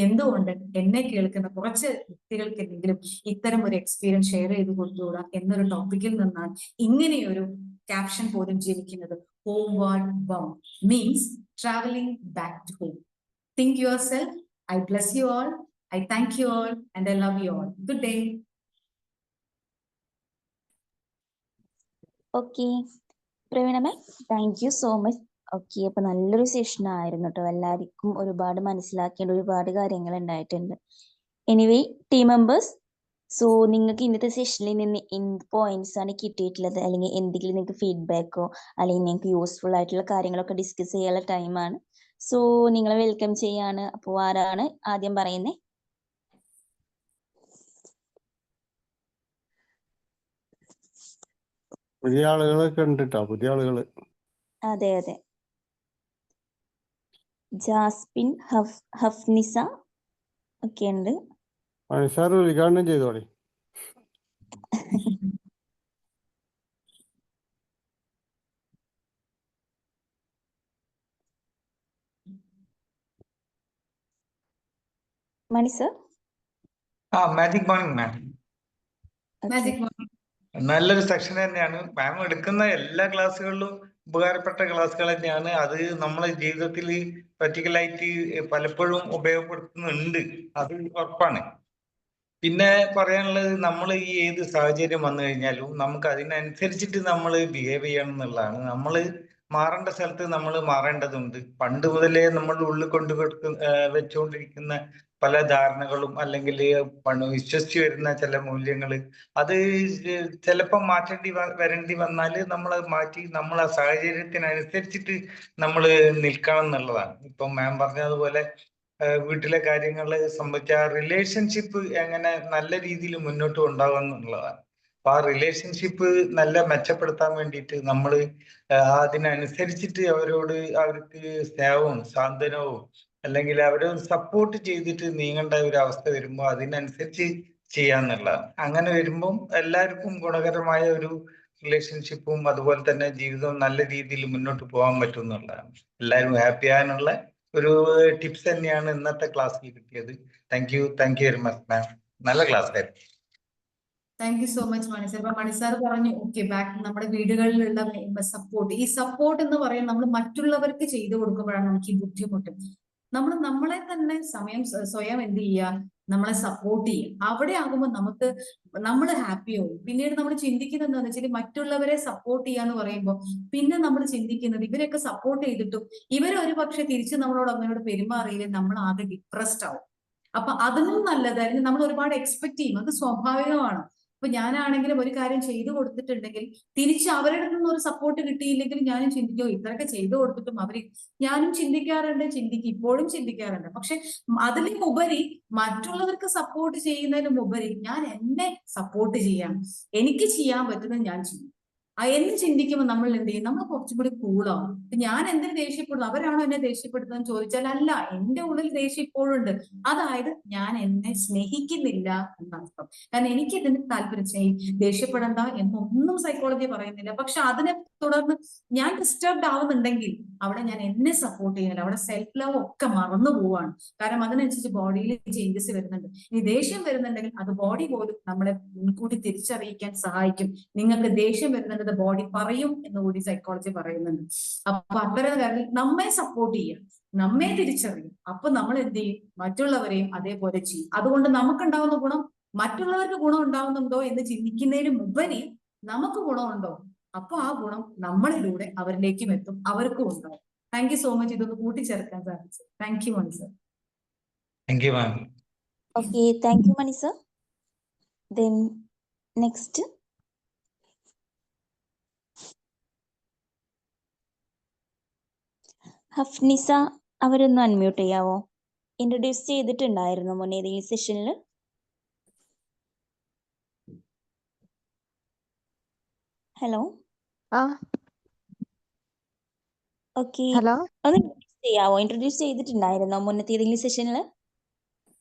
എന്തുകൊണ്ട് എന്നെ കേൾക്കുന്ന കുറച്ച് വ്യക്തികൾക്കെങ്കിലും ഇത്തരം ഒരു എക്സ്പീരിയൻസ് ഷെയർ ചെയ്ത് കൊടുത്തുകൂടാ എന്നൊരു ടോപ്പിക്കിൽ നിന്നാണ് ഇങ്ങനെയൊരു ക്യാപ്ഷൻ പോലും ജനിക്കുന്നത്. Homeward bound means traveling back to home. Think yourself. I bless you all. I thank you all and I love you all. Good day. Okay Praveena ma'am, thank you so much. Okay, അപ്പൊ നല്ലൊരു session ആയിരുന്നു കേട്ടോ. എല്ലാവർക്കും ഒരുപാട് മനസ്സിലാക്കേണ്ട ഒരുപാട് കാര്യങ്ങൾ ഉണ്ടായിട്ടുണ്ട്. എനിവേ ടീം മെമ്പേഴ്സ്, സോ നിങ്ങൾക്ക് ഇന്നത്തെ സെഷനിൽ നിന്ന് എന്ത് പോയിന്റ്സ് ആണ് കിട്ടിയിട്ടുള്ളത്, അല്ലെങ്കിൽ എന്തെങ്കിലും നിങ്ങൾക്ക് ഫീഡ്ബാക്കോ അല്ലെങ്കിൽ നിങ്ങൾക്ക് യൂസ്ഫുൾ ആയിട്ടുള്ള കാര്യങ്ങളൊക്കെ ഡിസ്കസ് ചെയ്യാനുള്ള ടൈമാണ്. സോ നിങ്ങളെ വെൽക്കം ചെയ്യാണ്. അപ്പോൾ ആരാണ് ആദ്യം പറയുന്നത്? പുതിയ ആളുകളൊക്കെ ഉണ്ട് കേട്ടോ, പുതിയ ആളുകള്. അതെ, ജാസ്മിൻ, ഹഫ്നിസ ഒക്കെ ഉണ്ട്. സാർ ഉദ്ഘാടനം ചെയ്തോളി. Mani sir. Magic morning ma'am. Magic morning നല്ലൊരു സെക്ഷൻ തന്നെയാണ് മാം. എടുക്കുന്ന എല്ലാ ക്ലാസ്സുകളിലും ഉപകാരപ്പെട്ട ക്ലാസ്സുകൾ തന്നെയാണ്. അത് നമ്മളെ ജീവിതത്തിൽ പ്രാക്ടിക്കലായിട്ട് പലപ്പോഴും ഉപയോഗപ്പെടുത്തുന്നുണ്ട്, അത് ഉറപ്പാണ്. പിന്നെ പറയാനുള്ളത്, നമ്മൾ ഈ ഏത് സാഹചര്യം വന്നു കഴിഞ്ഞാലും നമുക്ക് അതിനനുസരിച്ചിട്ട് നമ്മൾ ബിഹേവ് ചെയ്യണം എന്നുള്ളതാണ്. നമ്മൾ മാറേണ്ട സ്ഥലത്ത് നമ്മൾ മാറേണ്ടതുണ്ട്. പണ്ട് മുതലേ നമ്മൾ ഉള്ളിൽ വെച്ചുകൊണ്ടിരിക്കുന്ന പല ധാരണകളും അല്ലെങ്കിൽ വിശ്വസിച്ച് വരുന്ന ചില മൂല്യങ്ങൾ, അത് ചിലപ്പോൾ വരേണ്ടി വന്നാൽ നമ്മളത് മാറ്റി നമ്മൾ ആ സാഹചര്യത്തിനനുസരിച്ചിട്ട് നമ്മൾ നിൽക്കണം എന്നുള്ളതാണ്. ഇപ്പം മാം പറഞ്ഞതുപോലെ വീട്ടിലെ കാര്യങ്ങൾ സംബന്ധിച്ച ആ റിലേഷൻഷിപ്പ് എങ്ങനെ നല്ല രീതിയിൽ മുന്നോട്ട് കൊണ്ടുപോകുക എന്നുള്ളതാണ്. അപ്പൊ ആ റിലേഷൻഷിപ്പ് നല്ല മെച്ചപ്പെടുത്താൻ വേണ്ടിയിട്ട് നമ്മൾ അതിനനുസരിച്ചിട്ട് അവർക്ക് സ്നേഹവും സാന്ത്വനവും അല്ലെങ്കിൽ അവരെ സപ്പോർട്ട് ചെയ്തിട്ട് നീങ്ങേണ്ട ഒരു അവസ്ഥ വരുമ്പോൾ അതിനനുസരിച്ച് ചെയ്യാന്നുള്ളതാണ്. അങ്ങനെ വരുമ്പം എല്ലാവർക്കും ഗുണകരമായ ഒരു റിലേഷൻഷിപ്പും അതുപോലെ തന്നെ ജീവിതവും നല്ല രീതിയിൽ മുന്നോട്ട് പോകാൻ പറ്റും എന്നുള്ളതാണ്. എല്ലാവരും ഹാപ്പി ആകാനുള്ള ഒരു ടിപ്സ് തന്നെയാണ് ഇന്നത്തെ ക്ലാസ്സിൽ കിട്ടിയത്. Thank you very much ma'am. നല്ല ക്ലാസ് ആയിരുന്നു. Thank you so much Mani sir. Mani sir പറഞ്ഞു ഓക്കെ ബാക്ക് നമ്മുടെ വീടുകളിലുള്ള സപ്പോർട്ട്. ഈ സപ്പോർട്ട് എന്ന് പറയുന്നത് നമ്മൾ മറ്റുള്ളവർക്ക് ചെയ്തു കൊടുക്കുമ്പോഴാണ് നമുക്ക് ഈ ബുദ്ധിമുട്ട്. നമ്മൾ നമ്മളെ തന്നെ സ്വയം എന്ത് ചെയ്യുക, നമ്മളെ സപ്പോർട്ട് ചെയ്യും. അവിടെ ആകുമ്പോൾ നമുക്ക് നമ്മൾ ഹാപ്പിയാവും. പിന്നീട് നമ്മൾ ചിന്തിക്കുന്നത് എന്താണെന്ന് വെച്ചാൽ മറ്റുള്ളവരെ സപ്പോർട്ട് ചെയ്യാന്ന് പറയുമ്പോൾ പിന്നെ നമ്മൾ ചിന്തിക്കുന്നത് ഇവരെയൊക്കെ സപ്പോർട്ട് ചെയ്തിട്ടും ഇവരൊരു പക്ഷെ തിരിച്ച് നമ്മളോട് അങ്ങനോട് പെരുമാറിയില്ലേ നമ്മൾ ആകെ ഡിപ്രസ്ഡ് ആവും. അപ്പൊ അതിനും നല്ലത്, അല്ലെങ്കിൽ നമ്മൾ ഒരുപാട് എക്സ്പെക്ട് ചെയ്യും, അത് സ്വാഭാവികമാണ്. അപ്പൊ ഞാനാണെങ്കിലും ഒരു കാര്യം ചെയ്തു കൊടുത്തിട്ടുണ്ടെങ്കിൽ തിരിച്ച് അവരുടെ നിന്ന് ഒരു സപ്പോർട്ട് കിട്ടിയില്ലെങ്കിൽ ഞാനും ചിന്തിക്കും ഇത്രയൊക്കെ ചെയ്തു കൊടുത്തിട്ടും അവര്, ഞാനും ചിന്തിക്കാറുണ്ട്, ഇപ്പോഴും ചിന്തിക്കാറുണ്ട്. പക്ഷെ അതിലും ഉപരി മറ്റുള്ളവർക്ക് സപ്പോർട്ട് ചെയ്യുന്നതിനും ഉപരി ഞാൻ എന്നെ സപ്പോർട്ട് ചെയ്യാം, എനിക്ക് ചെയ്യാൻ പറ്റുന്നത് ഞാൻ ചെയ്യും. എന്ന് ചിന്തിക്കുമ്പോൾ നമ്മൾ എന്ത് ചെയ്യും, നമ്മൾ കുറച്ചും കൂടി കൂളാവും. ഞാൻ എന്തിനു ദേഷ്യപ്പെടുന്നു, അവരാണോ എന്നെ ദേഷ്യപ്പെടുന്നതെന്ന് ചോദിച്ചാൽ അല്ല, എന്റെ ഉള്ളിൽ ദേഷ്യം ഇപ്പോഴും ഉണ്ട്. അതായത് ഞാൻ എന്നെ സ്നേഹിക്കുന്നില്ല എന്നർത്ഥം. കാരണം എനിക്ക് ഇതിന് താല്പര്യം, ദേഷ്യപ്പെടണ്ട എന്നൊന്നും സൈക്കോളജി പറയുന്നില്ല. പക്ഷെ അതിനെ തുടർന്ന് ഞാൻ ഡിസ്റ്റർബ്ഡ് ആവുന്നുണ്ടെങ്കിൽ അവിടെ ഞാൻ എന്നെ സപ്പോർട്ട് ചെയ്യുന്നില്ല, അവിടെ സെൽഫ് ലവ് ഒക്കെ മറന്നു പോവാണ്. കാരണം അതിനനുസരിച്ച് ബോഡിയിൽ ചേഞ്ചസ് വരുന്നുണ്ട്. ഇനി ദേഷ്യം വരുന്നുണ്ടെങ്കിൽ അത് ബോഡി പോലും നമ്മളെ മുൻകൂട്ടി തിരിച്ചറിയിക്കാൻ സഹായിക്കും. നിങ്ങൾക്ക് ദേഷ്യം വരുന്നുണ്ട്, ബോഡി പറയും എന്ന് കൂടി സൈക്കോളജി പറയുന്നുണ്ട്. അപ്പൊ അത്തരം കാര്യത്തിൽ നമ്മെ സപ്പോർട്ട് ചെയ്യാം, നമ്മെ തിരിച്ചറിയും. അപ്പൊ നമ്മൾ എന്ത് ചെയ്യും, മറ്റുള്ളവരെയും അതേപോലെ ചെയ്യും. അതുകൊണ്ട് നമുക്കുണ്ടാവുന്ന ഗുണം മറ്റുള്ളവർക്ക് ഗുണം ഉണ്ടാവുന്നുണ്ടോ എന്ന് ചിന്തിക്കുന്നതിനും ഉപരി നമുക്ക് ഗുണമുണ്ടോ, അപ്പൊ ആ ഗുണം നമ്മളിലൂടെ അവരിലേക്കും എത്തും, അവർക്കും ഉണ്ടാവും. താങ്ക് യു സോ മച്ച്, ഇതൊന്ന് കൂട്ടിച്ചേർക്കാൻ സാധിച്ചു. Thank you Mani sir. Thank you ma'am. Okay, thank you Mani sir. Then next Hafnisa, അവരൊന്ന് അൺമ്യൂട്ട് ചെയ്യാവോ? ഇൻട്രൊഡ്യൂസ് ചെയ്തിട്ടുണ്ടായിരുന്നു മുന്നേ ഈ സെഷനിൽ. ഹലോ. ആ ഓക്കെ, ഹലോ. ഒന്ന് ഇൻട്രൊഡ്യൂസ് ചെയ്യാവോ? ഇൻട്രൊഡ്യൂസ് ചെയ്തിട്ടുണ്ടായിരുന്നോ മുന്നത്തെ ഏതെങ്കിലും സെഷനിൽ?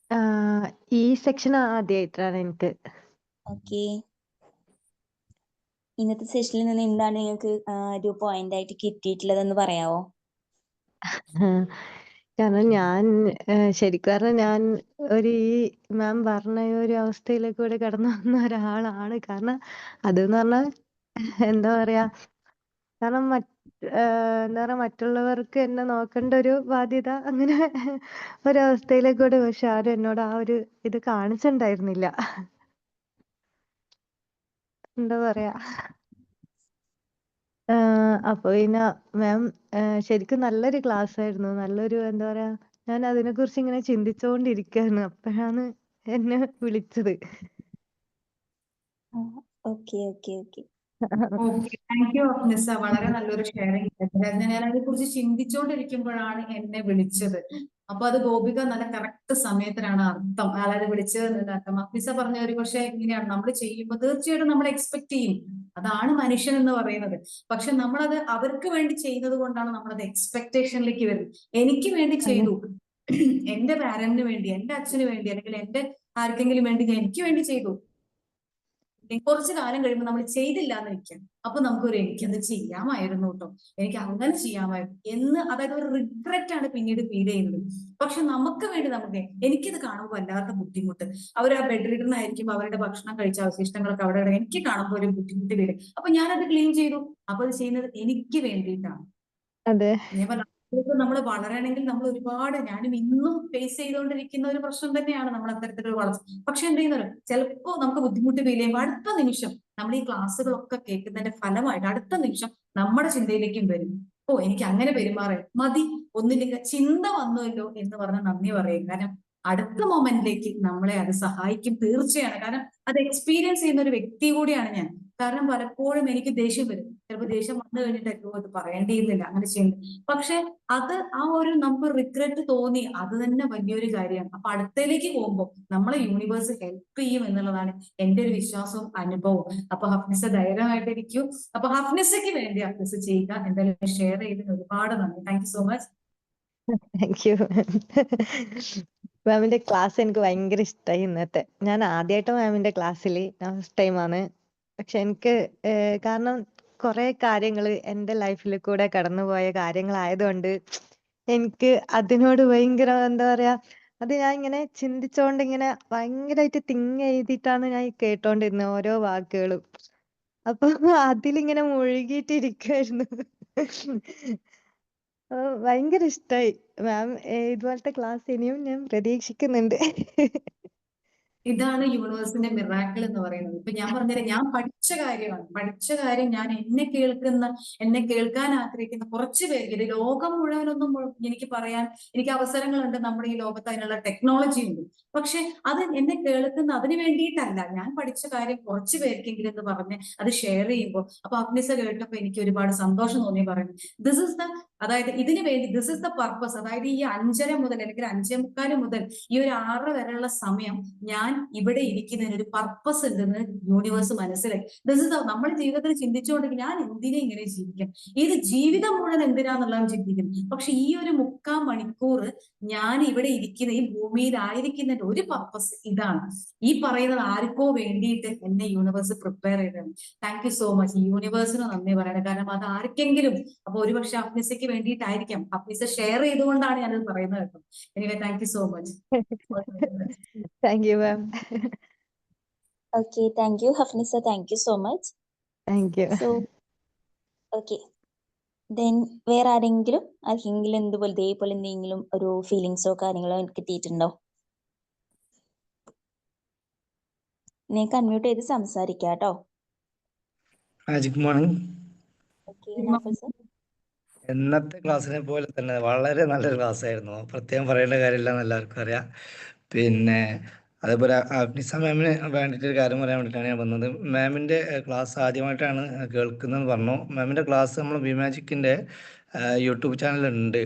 ഈ സെക്ഷൻ ആദ്യമായിട്ടാണ് എനിക്ക്. ഓക്കെ, ഇന്നത്തെ സെഷനിൽ നിന്ന് എന്താണ് നിങ്ങൾക്ക് ഒരു പോയിന്റ് ആയിട്ട് കിട്ടിയിട്ടുള്ളതെന്ന് പറയാവോ? കാരണം ഞാൻ ശരിക്കും പറഞ്ഞാൽ ഞാൻ ഈ മാം പറഞ്ഞ ഒരു അവസ്ഥയിലേക്ക് കൂടെ കടന്നു വന്ന ഒരാളാണ്. കാരണം അതെന്ന് പറഞ്ഞാൽ എന്താ പറയാ, കാരണം എന്താ പറയാ, മറ്റുള്ളവർക്ക് എന്നെ നോക്കേണ്ട ഒരു ബാധ്യത, അങ്ങനെ ഒരവസ്ഥയിലേക്കൂടെ. പക്ഷെ ആരും എന്നോട് ആ ഒരു ഇത് കാണിച്ചിട്ടുണ്ടായിരുന്നില്ല. എന്താ പറയാ, അപ്പൊ പിന്നെ മാം ശരിക്കും നല്ലൊരു ക്ലാസ് ആയിരുന്നു. നല്ലൊരു എന്താ പറയാ, ഞാൻ അതിനെക്കുറിച്ച് ഇങ്ങനെ ചിന്തിച്ചുകൊണ്ടിരിക്കുകയായിരുന്നു. അപ്പോഴാണ് എന്നെ വിളിച്ചത്. Okay okay okay okay, thank you Afnisa, വളരെ നല്ലൊരു ഷെയറിംഗ്. ഞാൻ അതിനെ കുറിച്ച് ചിന്തിച്ചുകൊണ്ടിരിക്കുമ്പോഴാണ് എന്നെ വിളിച്ചത്. അപ്പൊ അത് ഗോപിക നല്ല കറക്റ്റ് സമയത്തിനാണ് അർത്ഥം, അതായത് വിളിച്ചത് അർത്ഥം. അഫ്നിസ പറഞ്ഞ ഒരു പക്ഷെ ഇങ്ങനെയാണ് നമ്മൾ ചെയ്യുമ്പോൾ തീർച്ചയായിട്ടും നമ്മൾ എക്സ്പെക്ട് ചെയ്യും, അതാണ് മനുഷ്യൻ എന്ന് പറയുന്നത്. പക്ഷെ നമ്മളത് അവർക്ക് വേണ്ടി ചെയ്യുന്നത് കൊണ്ടാണ് നമ്മളത് എക്സ്പെക്ടേഷനിലേക്ക് വരുന്നത്. എനിക്ക് വേണ്ടി ചെയ്തു, എന്റെ പാരന്റിന് വേണ്ടി, എന്റെ അച്ഛന് വേണ്ടി, അല്ലെങ്കിൽ എന്റെ ആർക്കെങ്കിലും വേണ്ടി ഞാൻ എനിക്ക് വേണ്ടി ചെയ്തു. കുറച്ചു കാലം കഴിയുമ്പോൾ നമ്മൾ ചെയ്തില്ല എന്ന് വെക്കാം. അപ്പൊ നമുക്കൊരു എനിക്കത് ചെയ്യാമായിരുന്നു കേട്ടോ, എനിക്ക് അങ്ങനെ ചെയ്യാമായിരുന്നു എന്ന്, അതായത് ഒരു റിഗ്രറ്റ് ആണ് പിന്നീട് ഫീൽ ചെയ്യുന്നത്. പക്ഷെ നമുക്ക് വേണ്ടി എനിക്കത് കാണുമ്പോൾ വല്ലാത്ത ബുദ്ധിമുട്ട്. അവർ ആ ബെഡിലിരുന്നായിരിക്കും അവരുടെ ഭക്ഷണം കഴിച്ച അവശിഷ്ടങ്ങളൊക്കെ അവിടെ എനിക്ക് കാണുമ്പോൾ ഒരു ബുദ്ധിമുട്ട് വരും. അപ്പൊ ഞാനത് ക്ലീൻ ചെയ്തു. അപ്പൊ അത് ചെയ്യുന്നത് എനിക്ക് വേണ്ടിയിട്ടാണ്. അതെ, നമ്മൾ വളരണമെങ്കിൽ നമ്മൾ ഒരുപാട്, ഞാനും ഇന്നും ഫേസ് ചെയ്തുകൊണ്ടിരിക്കുന്ന ഒരു പ്രശ്നം തന്നെയാണ് നമ്മൾ അത്തരത്തിലൊരു വളർച്ച. പക്ഷെ എന്ത് ചെയ്യുന്നത്, ചിലപ്പോ നമുക്ക് ബുദ്ധിമുട്ട് ഫീൽ ചെയ്യുമ്പോൾ അടുത്ത നിമിഷം നമ്മൾ ഈ ക്ലാസ്സുകളൊക്കെ കേൾക്കുന്നതിന്റെ ഫലമായിട്ട് അടുത്ത നിമിഷം നമ്മുടെ ചിന്തയിലേക്കും വരും, ഓ എനിക്ക് അങ്ങനെ പെരുമാറേ മതി, ഒന്നില്ലെങ്കിൽ ചിന്ത വന്നുവല്ലോ എന്ന് പറഞ്ഞ് നന്ദി പറയും. കാരണം അടുത്ത മൊമെന്റിലേക്ക് നമ്മളെ അത് സഹായിക്കും തീർച്ചയാണ്. കാരണം അത് എക്സ്പീരിയൻസ് ചെയ്യുന്ന ഒരു വ്യക്തി കൂടിയാണ് ഞാൻ. കാരണം പലപ്പോഴും എനിക്ക് ദേഷ്യം വരും, ചിലപ്പോൾ ദേഷ്യം വന്നു കഴിഞ്ഞിട്ട് അത് പറയേണ്ടിയിരുന്നില്ല, അങ്ങനെ ചെയ്യുന്നത്. പക്ഷെ അത് ആ ഒരു നമുക്ക് റിഗ്രറ്റ് തോന്നി, അത് തന്നെ വലിയൊരു കാര്യമാണ്. അപ്പൊ അടുത്തയിലേക്ക് പോകുമ്പോൾ നമ്മളെ യൂണിവേഴ്സ് ഹെൽപ്പ് ചെയ്യും എന്നുള്ളതാണ് എന്റെ ഒരു വിശ്വാസവും അനുഭവവും. അപ്പൊ ഹഫ്നിസ ധൈര്യമായിട്ടിരിക്കും. അപ്പൊ ഹഫ്നിസയ്ക്ക് വേണ്ടി ഹഫ്നിസ ചെയ്യുക, എന്തായാലും ഷെയർ ചെയ്തതിന് ഒരുപാട് നന്ദി. Thank you so much. Thank you. മാമിന്റെ ക്ലാസ് എനിക്ക് ഭയങ്കര ഇഷ്ടമായി ഇന്നത്തെ. ഞാൻ ആദ്യമായിട്ട് മാമിന്റെ ക്ലാസ്സിൽ, ഞാൻ ഫസ്റ്റ് ടൈമാണ്. പക്ഷെ എനിക്ക് കാരണം കുറെ കാര്യങ്ങൾ എൻ്റെ ലൈഫിൽ കൂടെ കടന്നുപോയ കാര്യങ്ങളായതുകൊണ്ട് എനിക്ക് അതിനോട് ഭയങ്കര എന്താ പറയാ, അത് ഞാൻ ഇങ്ങനെ ചിന്തിച്ചോണ്ട് ഇങ്ങനെ ഭയങ്കരമായിട്ട് ചെയ്തിട്ടാണ് ഞാൻ കേട്ടോണ്ടിരുന്നത് ഓരോ വാക്കുകളും. അപ്പൊ അതിലിങ്ങനെ മുഴുകിയിട്ടിരിക്കുവായിരുന്നു. ഭയങ്കര ഇഷ്ടായി മാം. ഇതുപോലത്തെ ക്ലാസ് ഇനിയും ഞാൻ പ്രതീക്ഷിക്കുന്നുണ്ട്. ഇതാണ് യൂണിവേഴ്സിന്റെ മിറാക്കിൾ എന്ന് പറയുന്നത്. ഇപ്പൊ ഞാൻ പറഞ്ഞുതരാം, ഞാൻ പഠിച്ച കാര്യമാണ്. പഠിച്ച കാര്യം ഞാൻ എന്നെ കേൾക്കാൻ ആഗ്രഹിക്കുന്ന കുറച്ച് പേർക്ക്, ഇത് ലോകം മുഴുവനൊന്നും എനിക്ക് പറയാൻ എനിക്ക് അവസരങ്ങളുണ്ട്. നമ്മുടെ ഈ ലോകത്ത് അതിനുള്ള ടെക്നോളജി ഉണ്ട്. പക്ഷെ അത് എന്നെ കേൾക്കുന്ന അതിന് വേണ്ടിയിട്ടല്ല. ഞാൻ പഠിച്ച കാര്യം കുറച്ച് പേർക്കെങ്കിലും എന്ന് പറഞ്ഞ് അത് ഷെയർ ചെയ്യുമ്പോൾ, അപ്പൊ അഗ്നിസ കേട്ടപ്പോ എനിക്ക് ഒരുപാട് സന്തോഷം തോന്നി. പറയുന്നു ദിസ് ഇസ് ദ, അതായത് ഇതിനു വേണ്ടി ദിസ് ഇസ് ദ പർപ്പസ്. അതായത് ഈ 5:30 മുതൽ അല്ലെങ്കിൽ 5:45 മുതൽ ഈ ഒരു 6 വരെയുള്ള സമയം ഞാൻ ഇവിടെ ഇരിക്കുന്നതിന് ഒരു പർപ്പസ് ഉണ്ടെന്ന് യൂണിവേഴ്സ് മനസ്സിലാക്കി. ദിസ് ഇസ് നമ്മുടെ ജീവിതത്തിൽ ചിന്തിച്ചുകൊണ്ടെങ്കിൽ ഞാൻ എന്തിനാ ഇങ്ങനെ ജീവിക്കാം, ഇത് ജീവിതം മുഴുവൻ എന്തിനാന്നുള്ളതാണ് ചിന്തിക്കുന്നത്. പക്ഷെ ഈ ഒരു 3/4 മണിക്കൂർ ഞാൻ ഇവിടെ ഇരിക്കുന്ന ഈ ഭൂമിയിലായിരിക്കുന്നതിന്റെ ഒരു പർപ്പസ് ഇതാണ്. ഈ പറയുന്നത് ആർക്കോ വേണ്ടിയിട്ട് എന്നെ യൂണിവേഴ്സ് പ്രിപ്പയർ ചെയ്തതാണ്. Thank you so much. ഈ യൂണിവേഴ്സിന് നന്ദി പറയണം. കാരണം അത് ആർക്കെങ്കിലും, അപ്പൊ ഒരുപക്ഷെ അഗ്നിസയ്ക്ക് വേണ്ടിയിട്ടായിരിക്കാം. അഗ്നിസ ഷെയർ ചെയ്തുകൊണ്ടാണ് ഞാനത് പറയുന്നത് കേട്ടോ. Anyway thank you so much. Thank you ma'am. Okay, thank you, Hafnisa. Thank you so much. Thank you. So, okay. Then വേറെ ആരെങ്കിലും ഇതേപോലെ എന്തെങ്കിലും ഒരു ഫീലിങ്സോ കാര്യങ്ങളോ കിട്ടിയിട്ടുണ്ടോ? നിങ്ങൾക്ക് അൺമ്യൂട്ട് ചെയ്ത് സംസാരിക്കാം കേട്ടോ. Good morning. Okay, Naufal sir. എന്നത്തെ ക്ലാസ്സിനെ പോലെ തന്നെ വളരെ നല്ലൊരു ക്ലാസ് ആയിരുന്നു. പ്രത്യേകം പറയേണ്ട കാര്യമില്ല എന്ന് എല്ലാവർക്കും അറിയാം. പിന്നെ അതേപോലെ അഗ്നിസ മാമിന് വേണ്ടിയിട്ട് ഒരു കാര്യം പറയാൻ വേണ്ടിയിട്ടാണ് ഞാൻ വന്നത്. മാമിൻ്റെ ക്ലാസ് ആദ്യമായിട്ടാണ് കേൾക്കുന്നതെന്ന് പറഞ്ഞു. മാമിൻ്റെ ക്ലാസ് നമ്മൾ വിമാജിക്കിൻ്റെ യൂട്യൂബ് ചാനലുണ്ട്.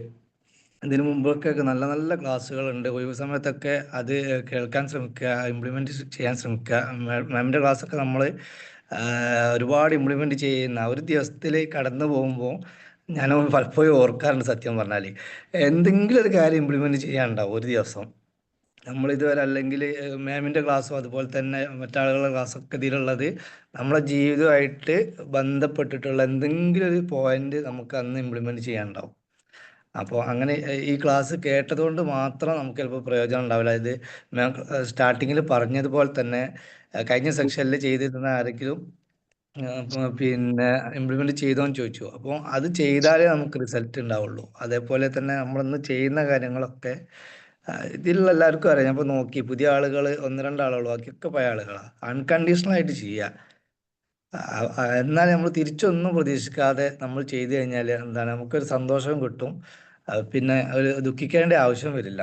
ഇതിനു മുമ്പൊക്കെ നല്ല നല്ല ക്ലാസ്സുകളുണ്ട്. ഒഴിവ് സമയത്തൊക്കെ അത് കേൾക്കാൻ ശ്രമിക്കുക, ഇംപ്ലിമെൻറ്റ് ചെയ്യാൻ ശ്രമിക്കുക. മാമിൻ്റെ ക്ലാസ്സൊക്കെ നമ്മൾ ഒരുപാട് ഇംപ്ലിമെൻറ്റ് ചെയ്യുന്ന ഒരു ദിവസത്തിൽ കടന്നു പോകുമ്പോൾ ഞാൻ പലപ്പോഴും ഓർക്കാറുണ്ട്. സത്യം പറഞ്ഞാൽ എന്തെങ്കിലും ഒരു കാര്യം ഇംപ്ലിമെൻറ്റ് ചെയ്യാനുണ്ടാവും ഒരു ദിവസം. നമ്മളിതുവരെ അല്ലെങ്കിൽ മാമിൻ്റെ ക്ലാസ്സും അതുപോലെ തന്നെ മറ്റാളുകളുടെ ക്ലാസ്സൊക്കെ ഇതിലുള്ളത് നമ്മളെ ജീവിതമായിട്ട് ബന്ധപ്പെട്ടിട്ടുള്ള എന്തെങ്കിലും ഒരു പോയിന്റ് നമുക്ക് അന്ന് ഇംപ്ലിമെൻറ്റ് ചെയ്യാനുണ്ടാവും. അപ്പോൾ അങ്ങനെ ഈ ക്ലാസ് കേട്ടതുകൊണ്ട് മാത്രം നമുക്ക് ചിലപ്പോൾ പ്രയോജനം ഉണ്ടാവില്ല. ഇത് മാം സ്റ്റാർട്ടിങ്ങിൽ പറഞ്ഞതുപോലെ തന്നെ കഴിഞ്ഞ സെക്ഷനിൽ ചെയ്തിരുന്ന ആരെങ്കിലും പിന്നെ ഇംപ്ലിമെൻറ്റ് ചെയ്തോന്ന് ചോദിച്ചു. അപ്പോൾ അത് ചെയ്താലേ നമുക്ക് റിസൾട്ട് ഉണ്ടാവുള്ളൂ. അതേപോലെ തന്നെ നമ്മളിന്ന് ചെയ്യുന്ന കാര്യങ്ങളൊക്കെ ഇതിലുള്ള എല്ലാവർക്കും അറിയാം. ഞാൻ ഇപ്പോൾ നോക്കി പുതിയ ആളുകൾ 1-2 ആളുകൾ, ബാക്കിയൊക്കെ പഴയ ആളുകളാണ്. അൺകണ്ടീഷണലായിട്ട് ചെയ്യുക. എന്നാൽ നമ്മൾ തിരിച്ചൊന്നും പ്രതീക്ഷിക്കാതെ നമ്മൾ ചെയ്തു കഴിഞ്ഞാൽ എന്താണ്, നമുക്കൊരു സന്തോഷം കിട്ടും. പിന്നെ ഒരു ദുഃഖിക്കേണ്ട ആവശ്യം വരില്ല.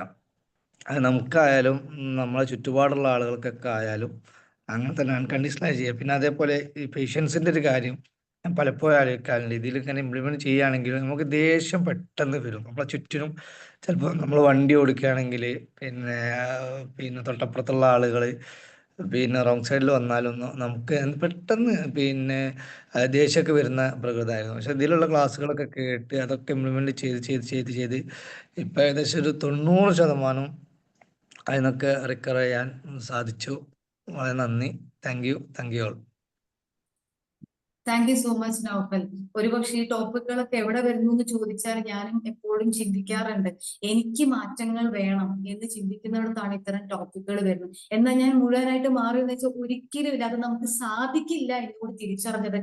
അത് നമുക്കായാലും നമ്മളെ ചുറ്റുപാടുള്ള ആളുകൾക്കൊക്കെ ആയാലും അങ്ങനെ തന്നെ അൺകണ്ടീഷണലായി ചെയ്യുക. പിന്നെ അതേപോലെ ഈ പേഷ്യൻസിൻ്റെ ഒരു കാര്യം ഞാൻ പലപ്പോഴും ആലോചിക്കാറുണ്ട്. ഇതിലിങ്ങനെ ഇംപ്ലിമെൻറ്റ് ചെയ്യുകയാണെങ്കിൽ നമുക്ക് ദേഷ്യം പെട്ടെന്ന് വരും. നമ്മളെ ചുറ്റിനും ചിലപ്പോൾ നമ്മൾ വണ്ടി ഓടിക്കുകയാണെങ്കിൽ പിന്നെ തൊട്ടപ്പുറത്തുള്ള ആളുകൾ പിന്നെ റോങ് സൈഡിൽ വന്നാലൊന്നും നമുക്ക് പെട്ടെന്ന് ദേഷ്യമൊക്കെ വരുന്ന പ്രകൃതമായിരുന്നു. പക്ഷെ ഇതിലുള്ള ക്ലാസ്സുകളൊക്കെ കേട്ട് അതൊക്കെ ഇംപ്ലിമെൻറ്റ് ചെയ്ത് ഇപ്പം ഏകദേശം ഒരു 90% അതിനൊക്കെ റിക്കവർ ചെയ്യാൻ സാധിച്ചു. വളരെ നന്ദി. Thank you all. Thank you so much Naufal. ഒരുപക്ഷെ ഈ ടോപ്പിക്കുകളൊക്കെ എവിടെ വരുന്നു എന്ന് ചോദിച്ചാൽ ഞാനും എപ്പോഴും ചിന്തിക്കാറുണ്ട്. എനിക്ക് മാറ്റങ്ങൾ വേണം എന്ന് ചിന്തിക്കുന്നിടത്താണ് ഇത്തരം ടോപ്പിക്കുകൾ വരുന്നത്. എന്നാൽ ഞാൻ മുഴുവനായിട്ട് മാറി എന്ന് വെച്ചാൽ ഒരിക്കലും ഇല്ല, അത് നമുക്ക് സാധിക്കില്ല എന്നുകൂടി തിരിച്ചറിഞ്ഞത്